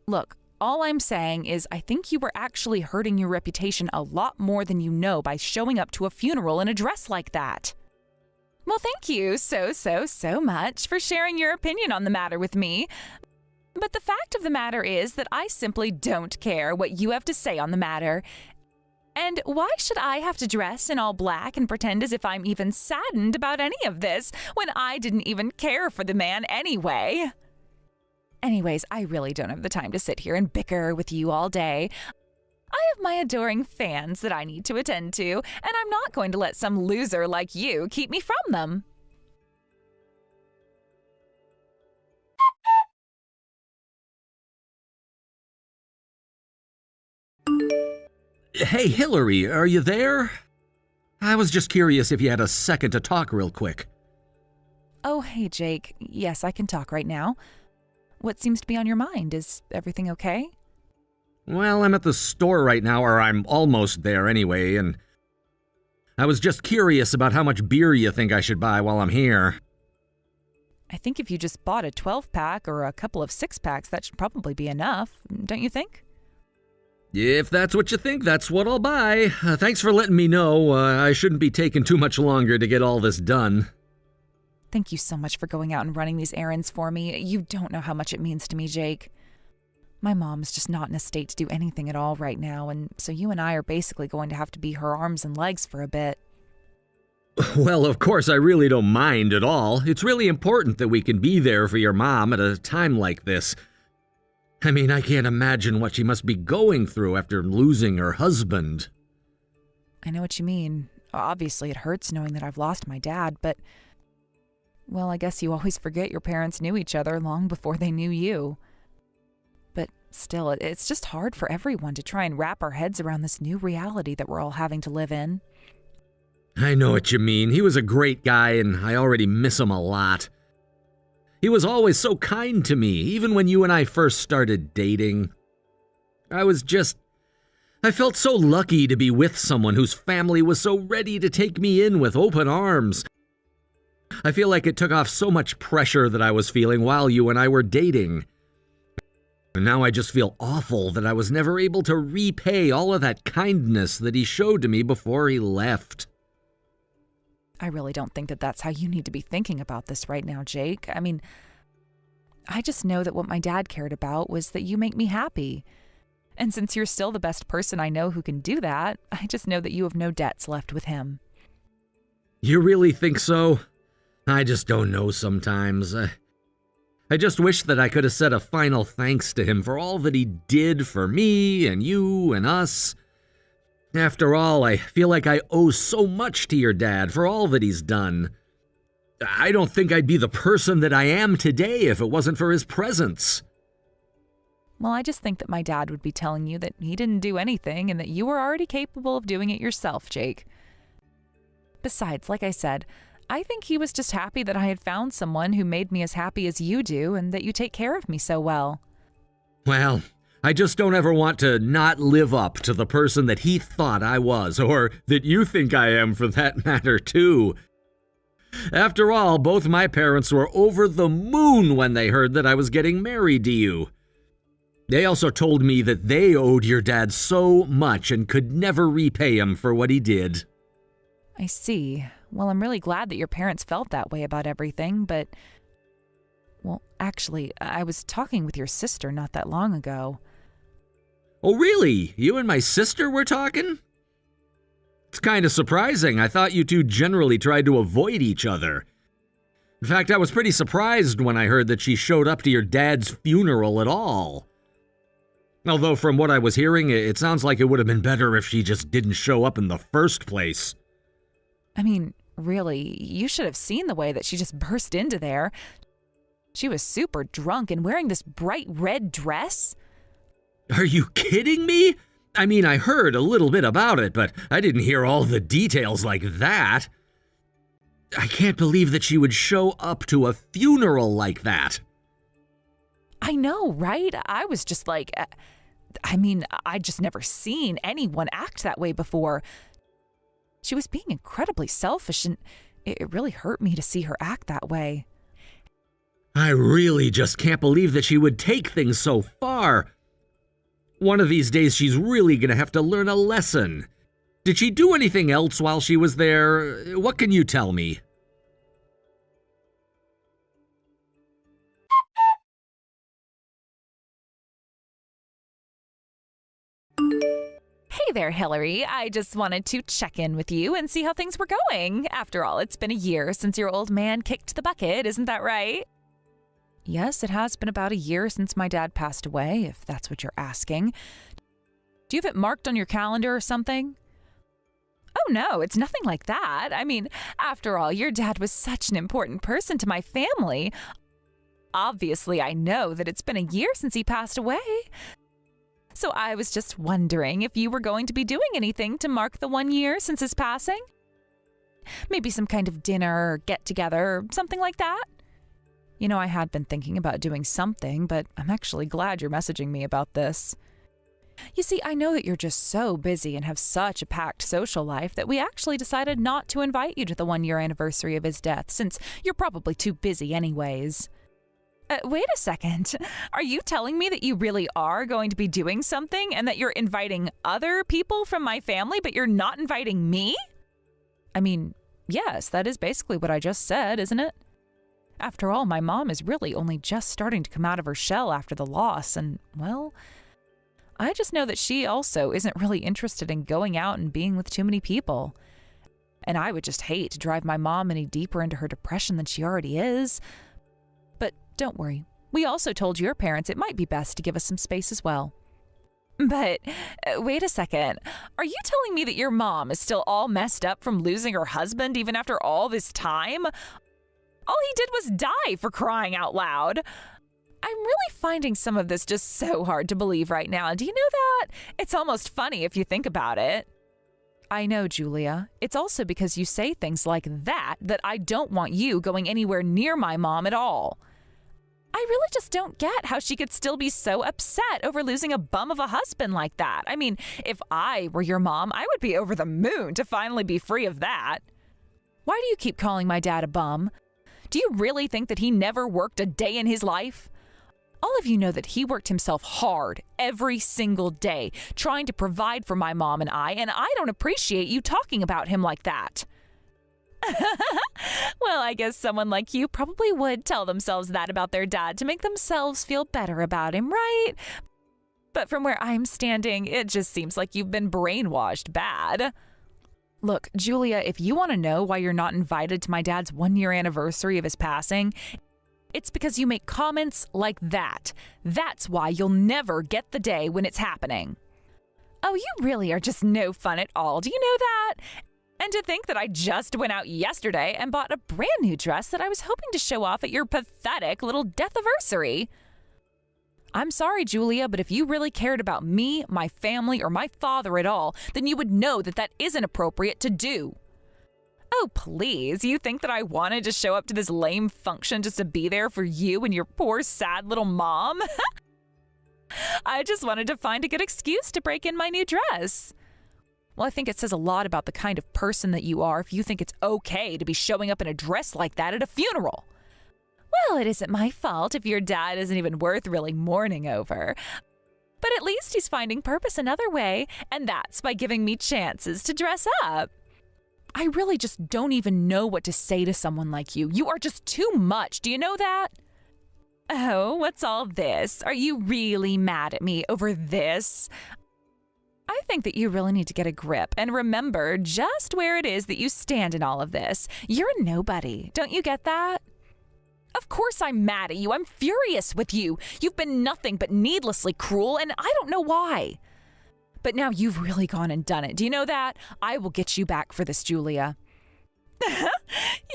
Look, all I'm saying is I think you were actually hurting your reputation a lot more than you know by showing up to a funeral in a dress like that. Well, thank you so much for sharing your opinion on the matter with me. But the fact of the matter is that I simply don't care what you have to say on the matter. And why should I have to dress in all black and pretend as if I'm even saddened about any of this when I didn't even care for the man anyway? Anyways, I really don't have the time to sit here and bicker with you all day. I have my adoring fans that I need to attend to, and I'm not going to let some loser like you keep me from them. Hey, Hillary, are you there? I was just curious if you had a second to talk real quick. Oh, hey, Jake. Yes, I can talk right now. What seems to be on your mind? Is everything okay? Well, I'm at the store right now, or I'm almost there anyway, and I was just curious about how much beer you think I should buy while I'm here. I think if you just bought a 12-pack or a couple of 6-packs, that should probably be enough, don't you think? If that's what you think, that's what I'll buy. Thanks for letting me know. I shouldn't be taking too much longer to get all this done. Thank you so much for going out and running these errands for me. You don't know how much it means to me, Jake. My mom's just not in a state to do anything at all right now, and so you and I are basically going to have to be her arms and legs for a bit. Well, of course, I really don't mind at all. It's really important that we can be there for your mom at a time like this. I mean, I can't imagine what she must be going through after losing her husband. I know what you mean. Obviously, it hurts knowing that I've lost my dad, but... well, I guess you always forget your parents knew each other long before they knew you. But still, it's just hard for everyone to try and wrap our heads around this new reality that we're all having to live in. I know what you mean. He was a great guy, and I already miss him a lot. He was always so kind to me, even when you and I first started dating. I felt so lucky to be with someone whose family was so ready to take me in with open arms. I feel like it took off so much pressure that I was feeling while you and I were dating. And now I just feel awful that I was never able to repay all of that kindness that he showed to me before he left. I really don't think that that's how you need to be thinking about this right now, Jake. I mean, I just know that what my dad cared about was that you make me happy. And since you're still the best person I know who can do that, I just know that you have no debts left with him. You really think so? I just don't know sometimes. I just wish that I could have said a final thanks to him for all that he did for me and you and us. After all, I feel like I owe so much to your dad for all that he's done. I don't think I'd be the person that I am today if it wasn't for his presence. Well, I just think that my dad would be telling you that he didn't do anything and that you were already capable of doing it yourself, Jake. Besides, like I said, I think he was just happy that I had found someone who made me as happy as you do and that you take care of me so well. Well, I just don't ever want to not live up to the person that he thought I was, or that you think I am for that matter, too. After all, both my parents were over the moon when they heard that I was getting married to you. They also told me that they owed your dad so much and could never repay him for what he did. I see. Well, I'm really glad that your parents felt that way about everything, but... Well, actually, I was talking with your sister not that long ago. Oh, really? You and my sister were talking? It's kind of surprising. I thought you two generally tried to avoid each other. In fact, I was pretty surprised when I heard that she showed up to your dad's funeral at all. Although from what I was hearing, it sounds like it would have been better if she just didn't show up in the first place. I mean, really, you should have seen the way that she just burst into there. She was super drunk and wearing this bright red dress. Are you kidding me? I mean, I heard a little bit about it, but I didn't hear all the details like that. I can't believe that she would show up to a funeral like that. I know, right? I was just like, I'd just never seen anyone act that way before. She was being incredibly selfish, and it really hurt me to see her act that way. I really just can't believe that she would take things so far. One of these days, she's really going to have to learn a lesson. Did she do anything else while she was there? What can you tell me? Hey there, Hillary. I just wanted to check in with you and see how things were going. After all, it's been a year since your old man kicked the bucket, isn't that right? Yes, it has been about a year since my dad passed away, if that's what you're asking. Do you have it marked on your calendar or something? Oh, no, it's nothing like that. I mean, after all, your dad was such an important person to my family. Obviously, I know that it's been a year since he passed away. So I was just wondering if you were going to be doing anything to mark the 1 year since his passing? Maybe some kind of dinner or get-together or something like that? You know, I had been thinking about doing something, but I'm actually glad you're messaging me about this. You see, I know that you're just so busy and have such a packed social life that we actually decided not to invite you to the 1 year anniversary of his death, since you're probably too busy anyways. Wait a second. Are you telling me that you really are going to be doing something and that you're inviting other people from my family, but you're not inviting me? I mean, yes, that is basically what I just said, isn't it? After all, my mom is really only just starting to come out of her shell after the loss, and, well, I just know that she also isn't really interested in going out and being with too many people. And I would just hate to drive my mom any deeper into her depression than she already is. But don't worry, we also told your parents it might be best to give us some space as well. But wait a second, are you telling me that your mom is still all messed up from losing her husband even after all this time? All he did was die, for crying out loud. I'm really finding some of this just so hard to believe right now. Do you know that? It's almost funny if you think about it. I know, Julia. It's also because you say things like that I don't want you going anywhere near my mom at all. I really just don't get how she could still be so upset over losing a bum of a husband like that. I mean, if I were your mom, I would be over the moon to finally be free of that. Why do you keep calling my dad a bum? Do you really think that he never worked a day in his life? All of you know that he worked himself hard every single day, trying to provide for my mom and I don't appreciate you talking about him like that. Well, I guess someone like you probably would tell themselves that about their dad to make themselves feel better about him, right? But from where I'm standing, it just seems like you've been brainwashed bad. Look, Julia, if you want to know why you're not invited to my dad's 1 year anniversary of his passing, it's because you make comments like that. That's why you'll never get the day when it's happening. Oh, you really are just no fun at all. Do you know that? And to think that I just went out yesterday and bought a brand new dress that I was hoping to show off at your pathetic little death-iversary. I'm sorry, Julia, but if you really cared about me, my family, or my father at all, then you would know that that isn't appropriate to do. Oh, please, you think that I wanted to show up to this lame function just to be there for you and your poor, sad little mom? I just wanted to find a good excuse to break in my new dress. Well, I think it says a lot about the kind of person that you are if you think it's okay to be showing up in a dress like that at a funeral. Well, it isn't my fault if your dad isn't even worth really mourning over. But at least he's finding purpose another way, and that's by giving me chances to dress up. I really just don't even know what to say to someone like you. You are just too much. Do you know that? Oh, what's all this? Are you really mad at me over this? I think that you really need to get a grip and remember just where it is that you stand in all of this. You're a nobody. Don't you get that? Of course I'm mad at you. I'm furious with you. You've been nothing but needlessly cruel, and I don't know why. But now you've really gone and done it. Do you know that? I will get you back for this, Julia.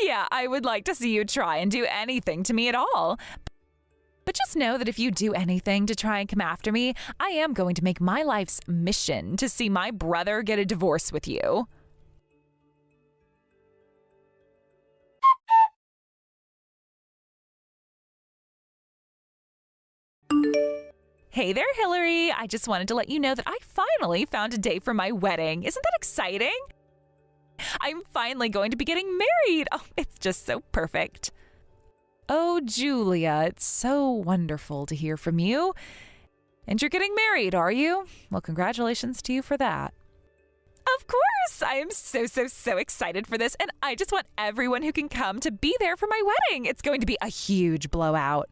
Yeah, I would like to see you try and do anything to me at all. But just know that if you do anything to try and come after me, I am going to make my life's mission to see my brother get a divorce with you. Hey there, Hillary. I just wanted to let you know that I finally found a day for my wedding. Isn't that exciting? I'm finally going to be getting married. Oh, it's just so perfect. Oh, Julia, it's so wonderful to hear from you. And you're getting married, are you? Well, congratulations to you for that. Of course! I am so excited for this, and I just want everyone who can come to be there for my wedding. It's going to be a huge blowout.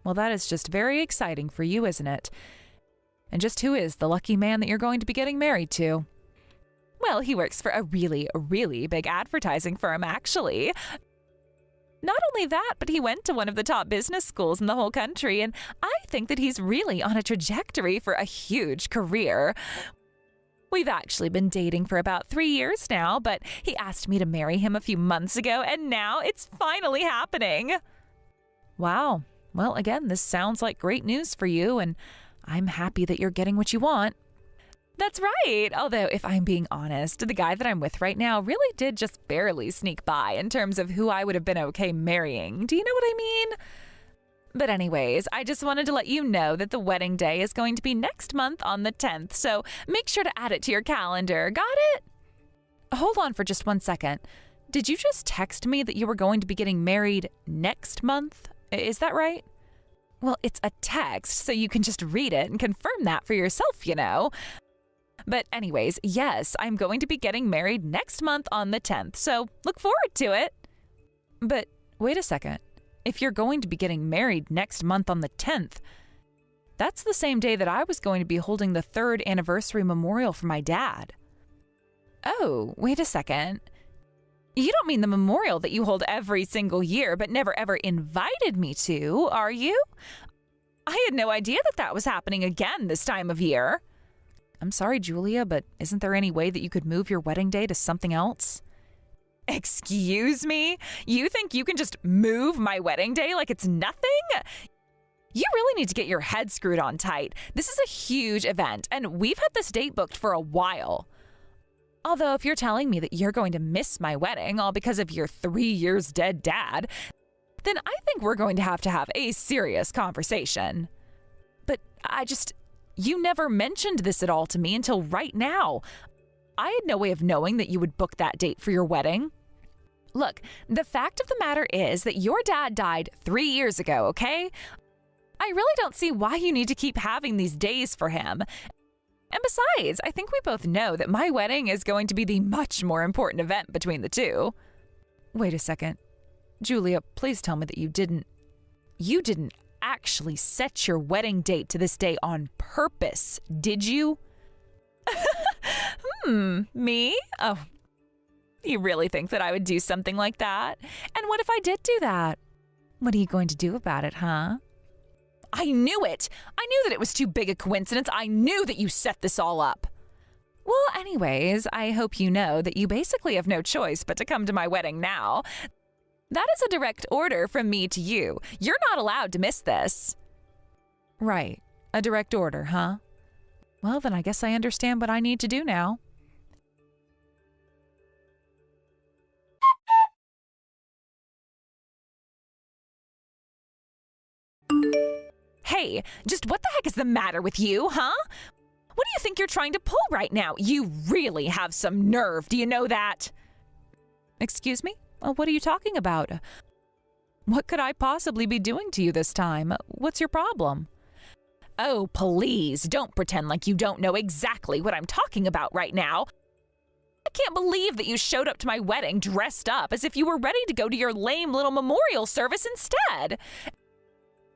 Well, that is just very exciting for you, isn't it? And just who is the lucky man that you're going to be getting married to? Well, he works for a really big advertising firm, actually. Not only that, but he went to one of the top business schools in the whole country, and I think that he's really on a trajectory for a huge career. We've actually been dating for about 3 years now, but he asked me to marry him a few months ago, and now it's finally happening. Wow. Well, again, this sounds like great news for you, and I'm happy that you're getting what you want. That's right. Although, if I'm being honest, the guy that I'm with right now really did just barely sneak by in terms of who I would have been okay marrying. Do you know what I mean? But anyways, I just wanted to let you know that the wedding day is going to be next month on the 10th, so make sure to add it to your calendar. Got it? Hold on for just 1 second. Did you just text me that you were going to be getting married next month? Is that right? Well, it's a text, so you can just read it and confirm that for yourself, you know. But anyways, yes, I'm going to be getting married next month on the 10th, so look forward to it. But wait a second. If you're going to be getting married next month on the 10th, that's the same day that I was going to be holding the 3rd anniversary memorial for my dad. Oh, wait a second. You don't mean the memorial that you hold every single year but never ever invited me to, are you? I had no idea that that was happening again this time of year. I'm sorry, Julia, but isn't there any way that you could move your wedding day to something else? Excuse me? You think you can just move my wedding day like it's nothing? You really need to get your head screwed on tight. This is a huge event, and we've had this date booked for a while. Although if you're telling me that you're going to miss my wedding all because of your 3 years dead dad, then I think we're going to have a serious conversation. But you never mentioned this at all to me until right now. I had no way of knowing that you would book that date for your wedding. Look, the fact of the matter is that your dad died 3 years ago, okay? I really don't see why you need to keep having these days for him. And besides, I think we both know that my wedding is going to be the much more important event between the two. Wait a second. Julia, please tell me that you didn't actually set your wedding date to this day on purpose, did you? Me? Oh, you really think that I would do something like that? And what if I did do that? What are you going to do about it, huh? I knew it! I knew that it was too big a coincidence. I knew that you set this all up. Well, anyways, I hope you know that you basically have no choice but to come to my wedding now. That is a direct order from me to you. You're not allowed to miss this. Right. A direct order, huh? Well, then I guess I understand what I need to do now. Hey, just what the heck is the matter with you, huh? What do you think you're trying to pull right now? You really have some nerve, do you know that? Excuse me? What are you talking about? What could I possibly be doing to you this time? What's your problem? Oh, please, don't pretend like you don't know exactly what I'm talking about right now. I can't believe that you showed up to my wedding dressed up as if you were ready to go to your lame little memorial service instead.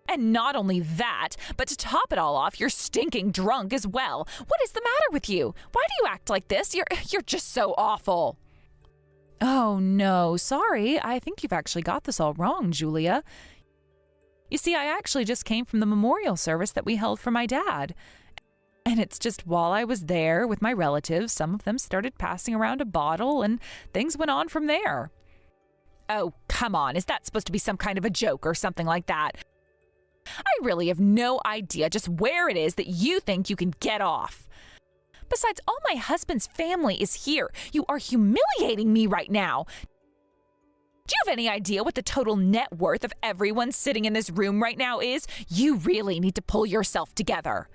And not only that, but to top it all off, you're stinking drunk as well. What is the matter with you? Why do you act like this? You're just so awful. Oh, no, sorry. I think you've actually got this all wrong, Julia. You see, I actually just came from the memorial service that we held for my dad. And it's just while I was there with my relatives, some of them started passing around a bottle and things went on from there. Oh, come on. Is that supposed to be some kind of a joke or something like that? I really have no idea just where it is that you think you can get off. Besides, all my husband's family is here. You are humiliating me right now. Do you have any idea what the total net worth of everyone sitting in this room right now is? You really need to pull yourself together.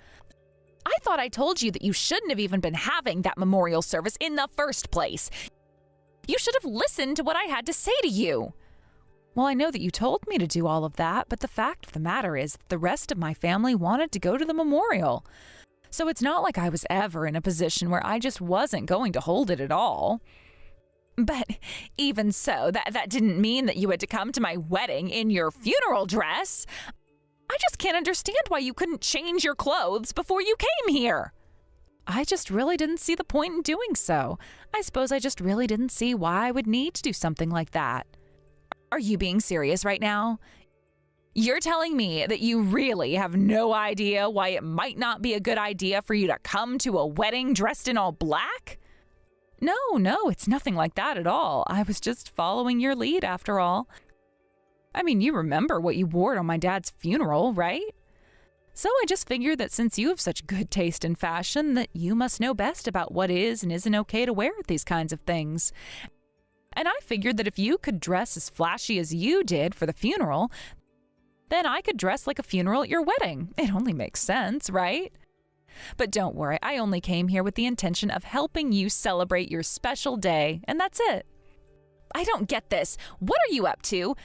I thought I told you that you shouldn't have even been having that memorial service in the first place. You should have listened to what I had to say to you. Well, I know that you told me to do all of that, but the fact of the matter is that the rest of my family wanted to go to the memorial. So it's not like I was ever in a position where I just wasn't going to hold it at all. But even so, that didn't mean that you had to come to my wedding in your funeral dress. I just can't understand why you couldn't change your clothes before you came here. I just really didn't see the point in doing so. I suppose I just really didn't see why I would need to do something like that. Are you being serious right now? You're telling me that you really have no idea why it might not be a good idea for you to come to a wedding dressed in all black? No, it's nothing like that at all. I was just following your lead after all. I mean, you remember what you wore on my dad's funeral, right? So I just figured that since you have such good taste in fashion, that you must know best about what is and isn't okay to wear at these kinds of things. And I figured that if you could dress as flashy as you did for the funeral, then I could dress like a funeral at your wedding. It only makes sense, right? But don't worry, I only came here with the intention of helping you celebrate your special day, and that's it. I don't get this. What are you up to?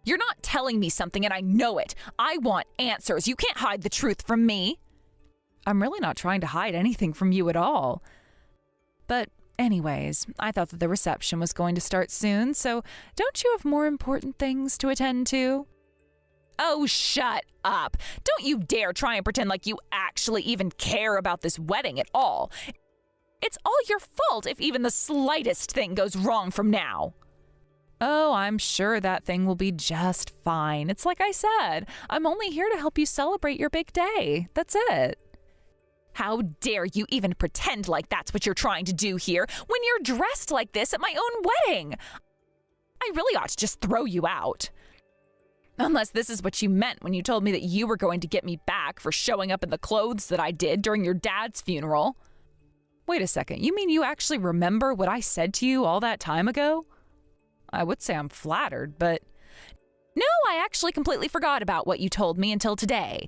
You're not telling me something, and I know it. I want answers. You can't hide the truth from me. I'm really not trying to hide anything from you at all. But anyways, I thought that the reception was going to start soon, so don't you have more important things to attend to? Oh, shut up. Don't you dare try and pretend like you actually even care about this wedding at all. It's all your fault if even the slightest thing goes wrong from now. Oh, I'm sure that thing will be just fine. It's like I said, I'm only here to help you celebrate your big day. That's it. How dare you even pretend like that's what you're trying to do here when you're dressed like this at my own wedding? I really ought to just throw you out. Unless this is what you meant when you told me that you were going to get me back for showing up in the clothes that I did during your dad's funeral. Wait a second, you mean you actually remember what I said to you all that time ago? I would say I'm flattered, but... No, I actually completely forgot about what you told me until today.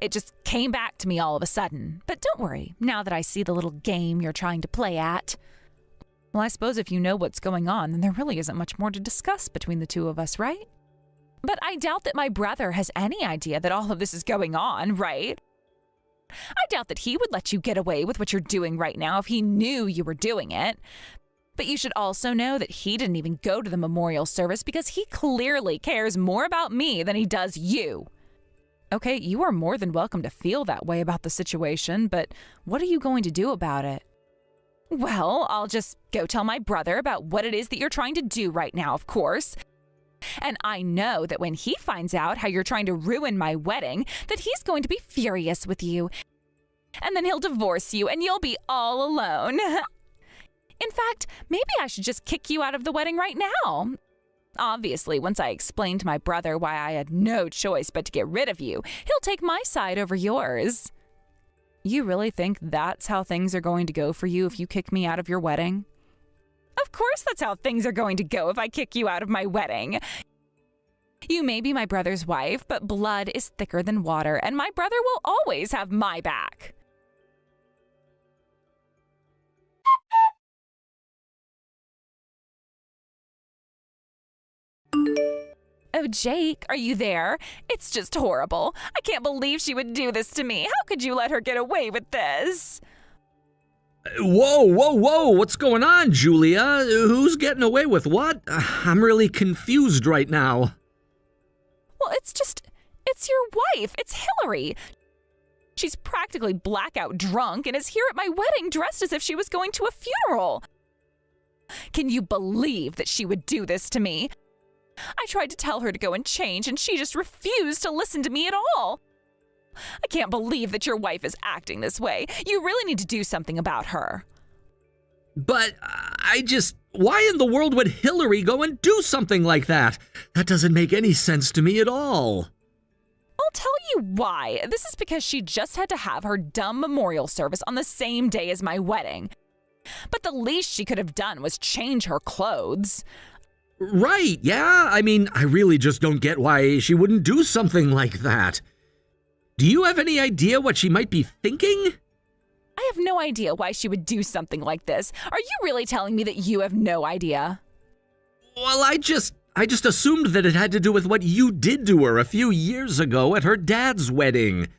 It just came back to me all of a sudden. But don't worry, now that I see the little game you're trying to play at. Well, I suppose if you know what's going on, then there really isn't much more to discuss between the two of us, right? But I doubt that my brother has any idea that all of this is going on, right? I doubt that he would let you get away with what you're doing right now if he knew you were doing it. But you should also know that he didn't even go to the memorial service because he clearly cares more about me than he does you. Okay, you are more than welcome to feel that way about the situation, but what are you going to do about it? Well, I'll just go tell my brother about what it is that you're trying to do right now, of course. And I know that when he finds out how you're trying to ruin my wedding, that he's going to be furious with you. And then he'll divorce you and you'll be all alone. In fact, maybe I should just kick you out of the wedding right now. Obviously, once I explain to my brother why I had no choice but to get rid of you, he'll take my side over yours. You really think that's how things are going to go for you if you kick me out of your wedding? Of course that's how things are going to go if I kick you out of my wedding. You may be my brother's wife, but blood is thicker than water, and my brother will always have my back. Oh, Jake, are you there? It's just horrible. I can't believe she would do this to me. How could you let her get away with this? Whoa, what's going on, Julia? Who's getting away with what? I'm really confused right now. Well, it's your wife. It's Hillary. She's practically blackout drunk and is here at my wedding dressed as if she was going to a funeral. Can you believe that she would do this to me? I tried to tell her to go and change, and she just refused to listen to me at all. I can't believe that your wife is acting this way. You really need to do something about her. But why in the world would Hillary go and do something like that? That doesn't make any sense to me at all. I'll tell you why. This is because she just had to have her dumb memorial service on the same day as my wedding. But the least she could have done was change her clothes. Right, yeah. I mean, I really just don't get why she wouldn't do something like that. Do you have any idea what she might be thinking? I have no idea why she would do something like this. Are you really telling me that you have no idea? Well, I just assumed that it had to do with what you did to her a few years ago at her dad's wedding.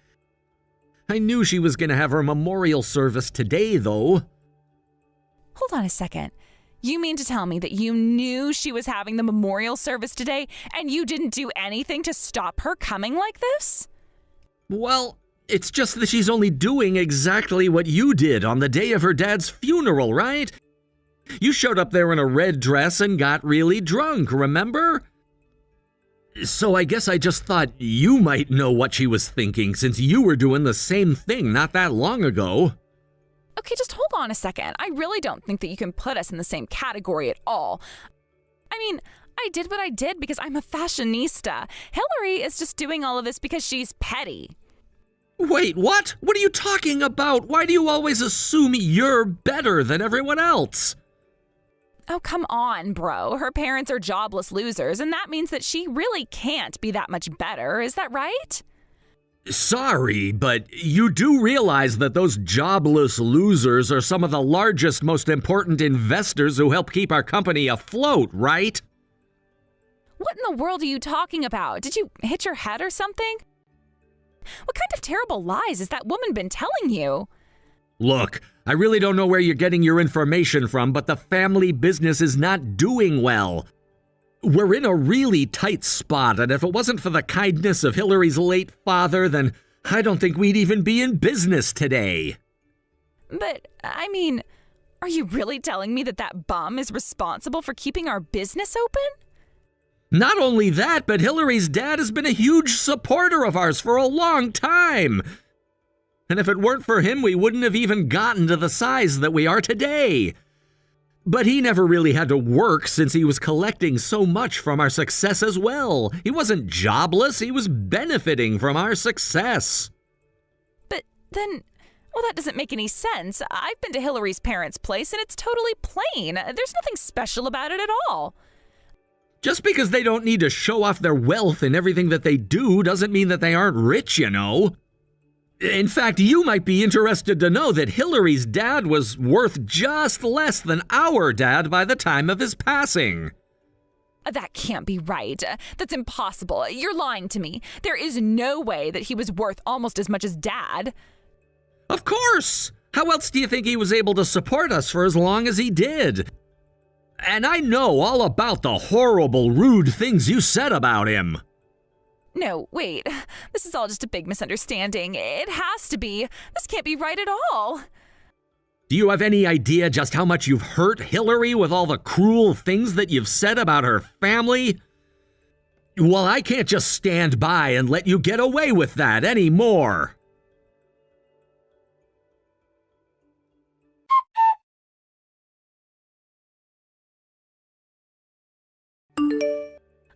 I knew she was going to have her memorial service today, though. Hold on a second. You mean to tell me that you knew she was having the memorial service today and you didn't do anything to stop her coming like this? Well, it's just that she's only doing exactly what you did on the day of her dad's funeral, right? You showed up there in a red dress and got really drunk, remember? So I guess I just thought you might know what she was thinking since you were doing the same thing not that long ago. Okay, just hold on a second. I really don't think that you can put us in the same category at all. I mean, I did what I did because I'm a fashionista. Hillary is just doing all of this because she's petty. Wait, what? What are you talking about? Why do you always assume you're better than everyone else? Oh, come on, bro. Her parents are jobless losers, and that means that she really can't be that much better. Is that right? Sorry, but you do realize that those jobless losers are some of the largest, most important investors who help keep our company afloat, right? What in the world are you talking about? Did you hit your head or something? What kind of terrible lies has that woman been telling you? Look, I really don't know where you're getting your information from, but the family business is not doing well. We're in a really tight spot, and if it wasn't for the kindness of Hillary's late father, then I don't think we'd even be in business today. But, I mean, are you really telling me that that bum is responsible for keeping our business open? Not only that, but Hillary's dad has been a huge supporter of ours for a long time. And if it weren't for him, we wouldn't have even gotten to the size that we are today. But he never really had to work since he was collecting so much from our success as well. He wasn't jobless, he was benefiting from our success. But then, well, that doesn't make any sense. I've been to Hillary's parents' place and it's totally plain. There's nothing special about it at all. Just because they don't need to show off their wealth in everything that they do doesn't mean that they aren't rich, you know. In fact, you might be interested to know that Hillary's dad was worth just less than our dad by the time of his passing. That can't be right. That's impossible. You're lying to me. There is no way that he was worth almost as much as Dad. Of course! How else do you think he was able to support us for as long as he did? And I know all about the horrible, rude things you said about him. No, wait. This is all just a big misunderstanding. It has to be. This can't be right at all. Do you have any idea just how much you've hurt Hillary with all the cruel things that you've said about her family? Well, I can't just stand by and let you get away with that anymore.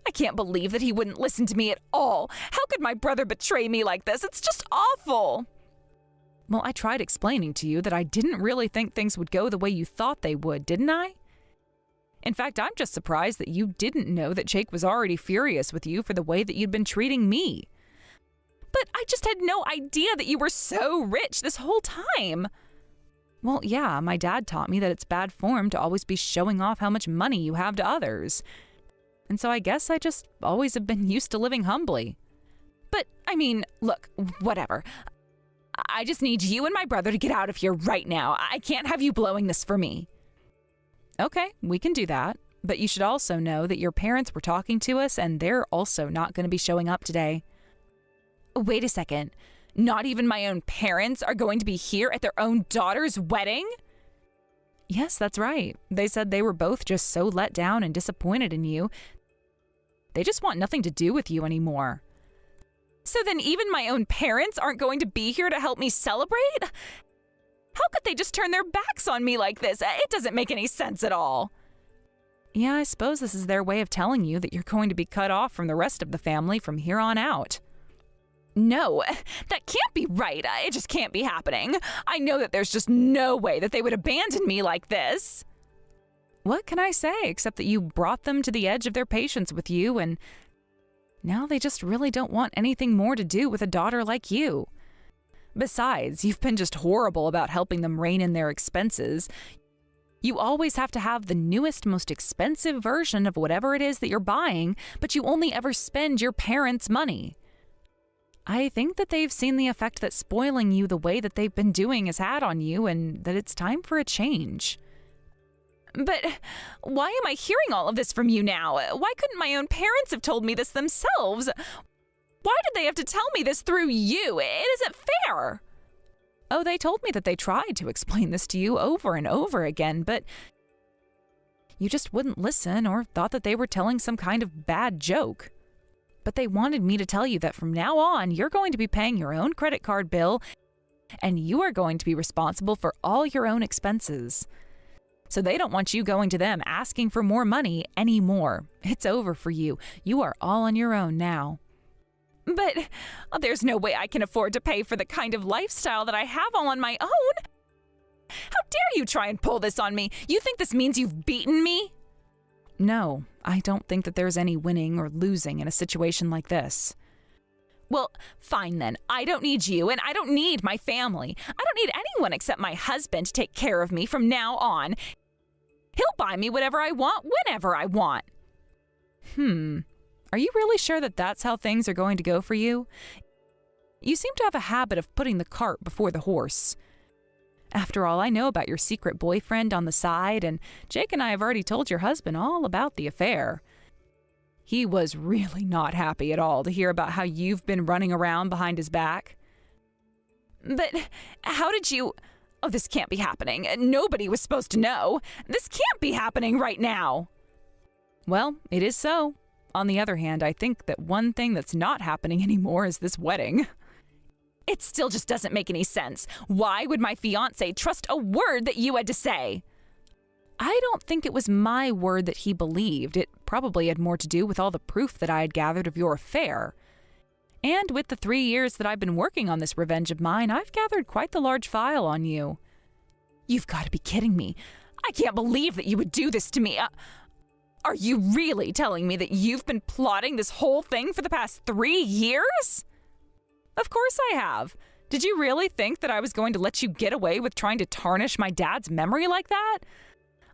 I can't believe that he wouldn't listen to me at all. How could my brother betray me like this? It's just awful. Well, I tried explaining to you that I didn't really think things would go the way you thought they would, didn't I? In fact, I'm just surprised that you didn't know that Jake was already furious with you for the way that you'd been treating me. But I just had no idea that you were so rich this whole time. Well, yeah, my dad taught me that it's bad form to always be showing off how much money you have to others. And so I guess I just always have been used to living humbly. But, I mean, look, whatever. I just need you and my brother to get out of here right now. I can't have you blowing this for me. Okay, we can do that. But you should also know that your parents were talking to us and they're also not going to be showing up today. Wait a second. Not even my own parents are going to be here at their own daughter's wedding? Yes, that's right. They said they were both just so let down and disappointed in you. They just want nothing to do with you anymore. So then even my own parents aren't going to be here to help me celebrate? How could they just turn their backs on me like this? It doesn't make any sense at all. Yeah, I suppose this is their way of telling you that you're going to be cut off from the rest of the family from here on out. No, that can't be right. It just can't be happening. I know that there's just no way that they would abandon me like this. What can I say except that you brought them to the edge of their patience with you, and now they just really don't want anything more to do with a daughter like you. Besides, you've been just horrible about helping them rein in their expenses. You always have to have the newest, most expensive version of whatever it is that you're buying, but you only ever spend your parents' money. I think that they've seen the effect that spoiling you the way that they've been doing has had on you, and that it's time for a change. But why am I hearing all of this from you now? Why couldn't my own parents have told me this themselves? Why did they have to tell me this through you? It isn't fair. Oh, they told me that they tried to explain this to you over and over again, but you just wouldn't listen or thought that they were telling some kind of bad joke. But they wanted me to tell you that from now on, you're going to be paying your own credit card bill, and you are going to be responsible for all your own expenses. So they don't want you going to them asking for more money anymore. It's over for you. You are all on your own now. But there's no way I can afford to pay for the kind of lifestyle that I have all on my own. How dare you try and pull this on me? You think this means you've beaten me? No, I don't think that there's any winning or losing in a situation like this. Well, fine then. I don't need you, and I don't need my family. I don't need anyone except my husband to take care of me from now on. He'll buy me whatever I want, whenever I want. Are you really sure that that's how things are going to go for you? You seem to have a habit of putting the cart before the horse. After all, I know about your secret boyfriend on the side, and Jake and I have already told your husband all about the affair. He was really not happy at all to hear about how you've been running around behind his back. But how did you... Oh, this can't be happening. Nobody was supposed to know. This can't be happening right now. Well, it is so. On the other hand, I think that one thing that's not happening anymore is this wedding. It still just doesn't make any sense. Why would my fiancé trust a word that you had to say? I don't think it was my word that he believed. It probably had more to do with all the proof that I had gathered of your affair. And with the 3 years that I've been working on this revenge of mine, I've gathered quite the large file on you. You've got to be kidding me. I can't believe that you would do this to me. Are you really telling me that you've been plotting this whole thing for the past 3 years? Of course I have. Did you really think that I was going to let you get away with trying to tarnish my dad's memory like that?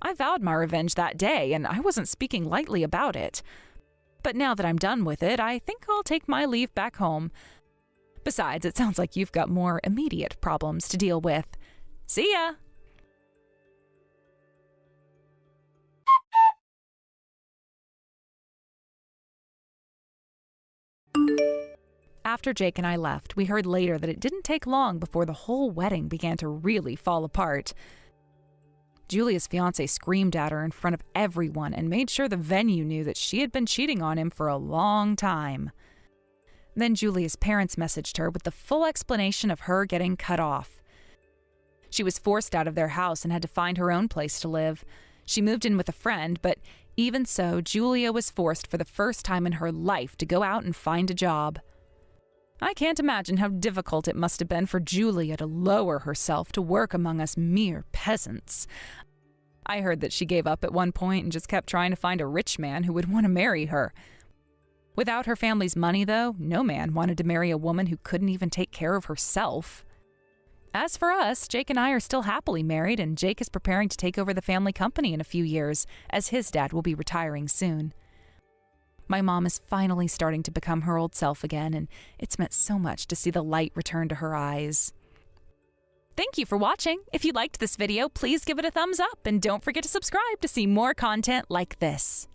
I vowed my revenge that day, and I wasn't speaking lightly about it. But now that I'm done with it, I think I'll take my leave back home. Besides, it sounds like you've got more immediate problems to deal with. See ya! After Jake and I left, we heard later that it didn't take long before the whole wedding began to really fall apart. Julia's fiancé screamed at her in front of everyone and made sure the venue knew that she had been cheating on him for a long time. Then Julia's parents messaged her with the full explanation of her getting cut off. She was forced out of their house and had to find her own place to live. She moved in with a friend, but even so, Julia was forced for the first time in her life to go out and find a job. I can't imagine how difficult it must have been for Julia to lower herself to work among us mere peasants. I heard that she gave up at one point and just kept trying to find a rich man who would want to marry her. Without her family's money, though, no man wanted to marry a woman who couldn't even take care of herself. As for us, Jake and I are still happily married, and Jake is preparing to take over the family company in a few years, as his dad will be retiring soon. My mom is finally starting to become her old self again, and it's meant so much to see the light return to her eyes. Thank you for watching. If you liked this video, please give it a thumbs up and don't forget to subscribe to see more content like this.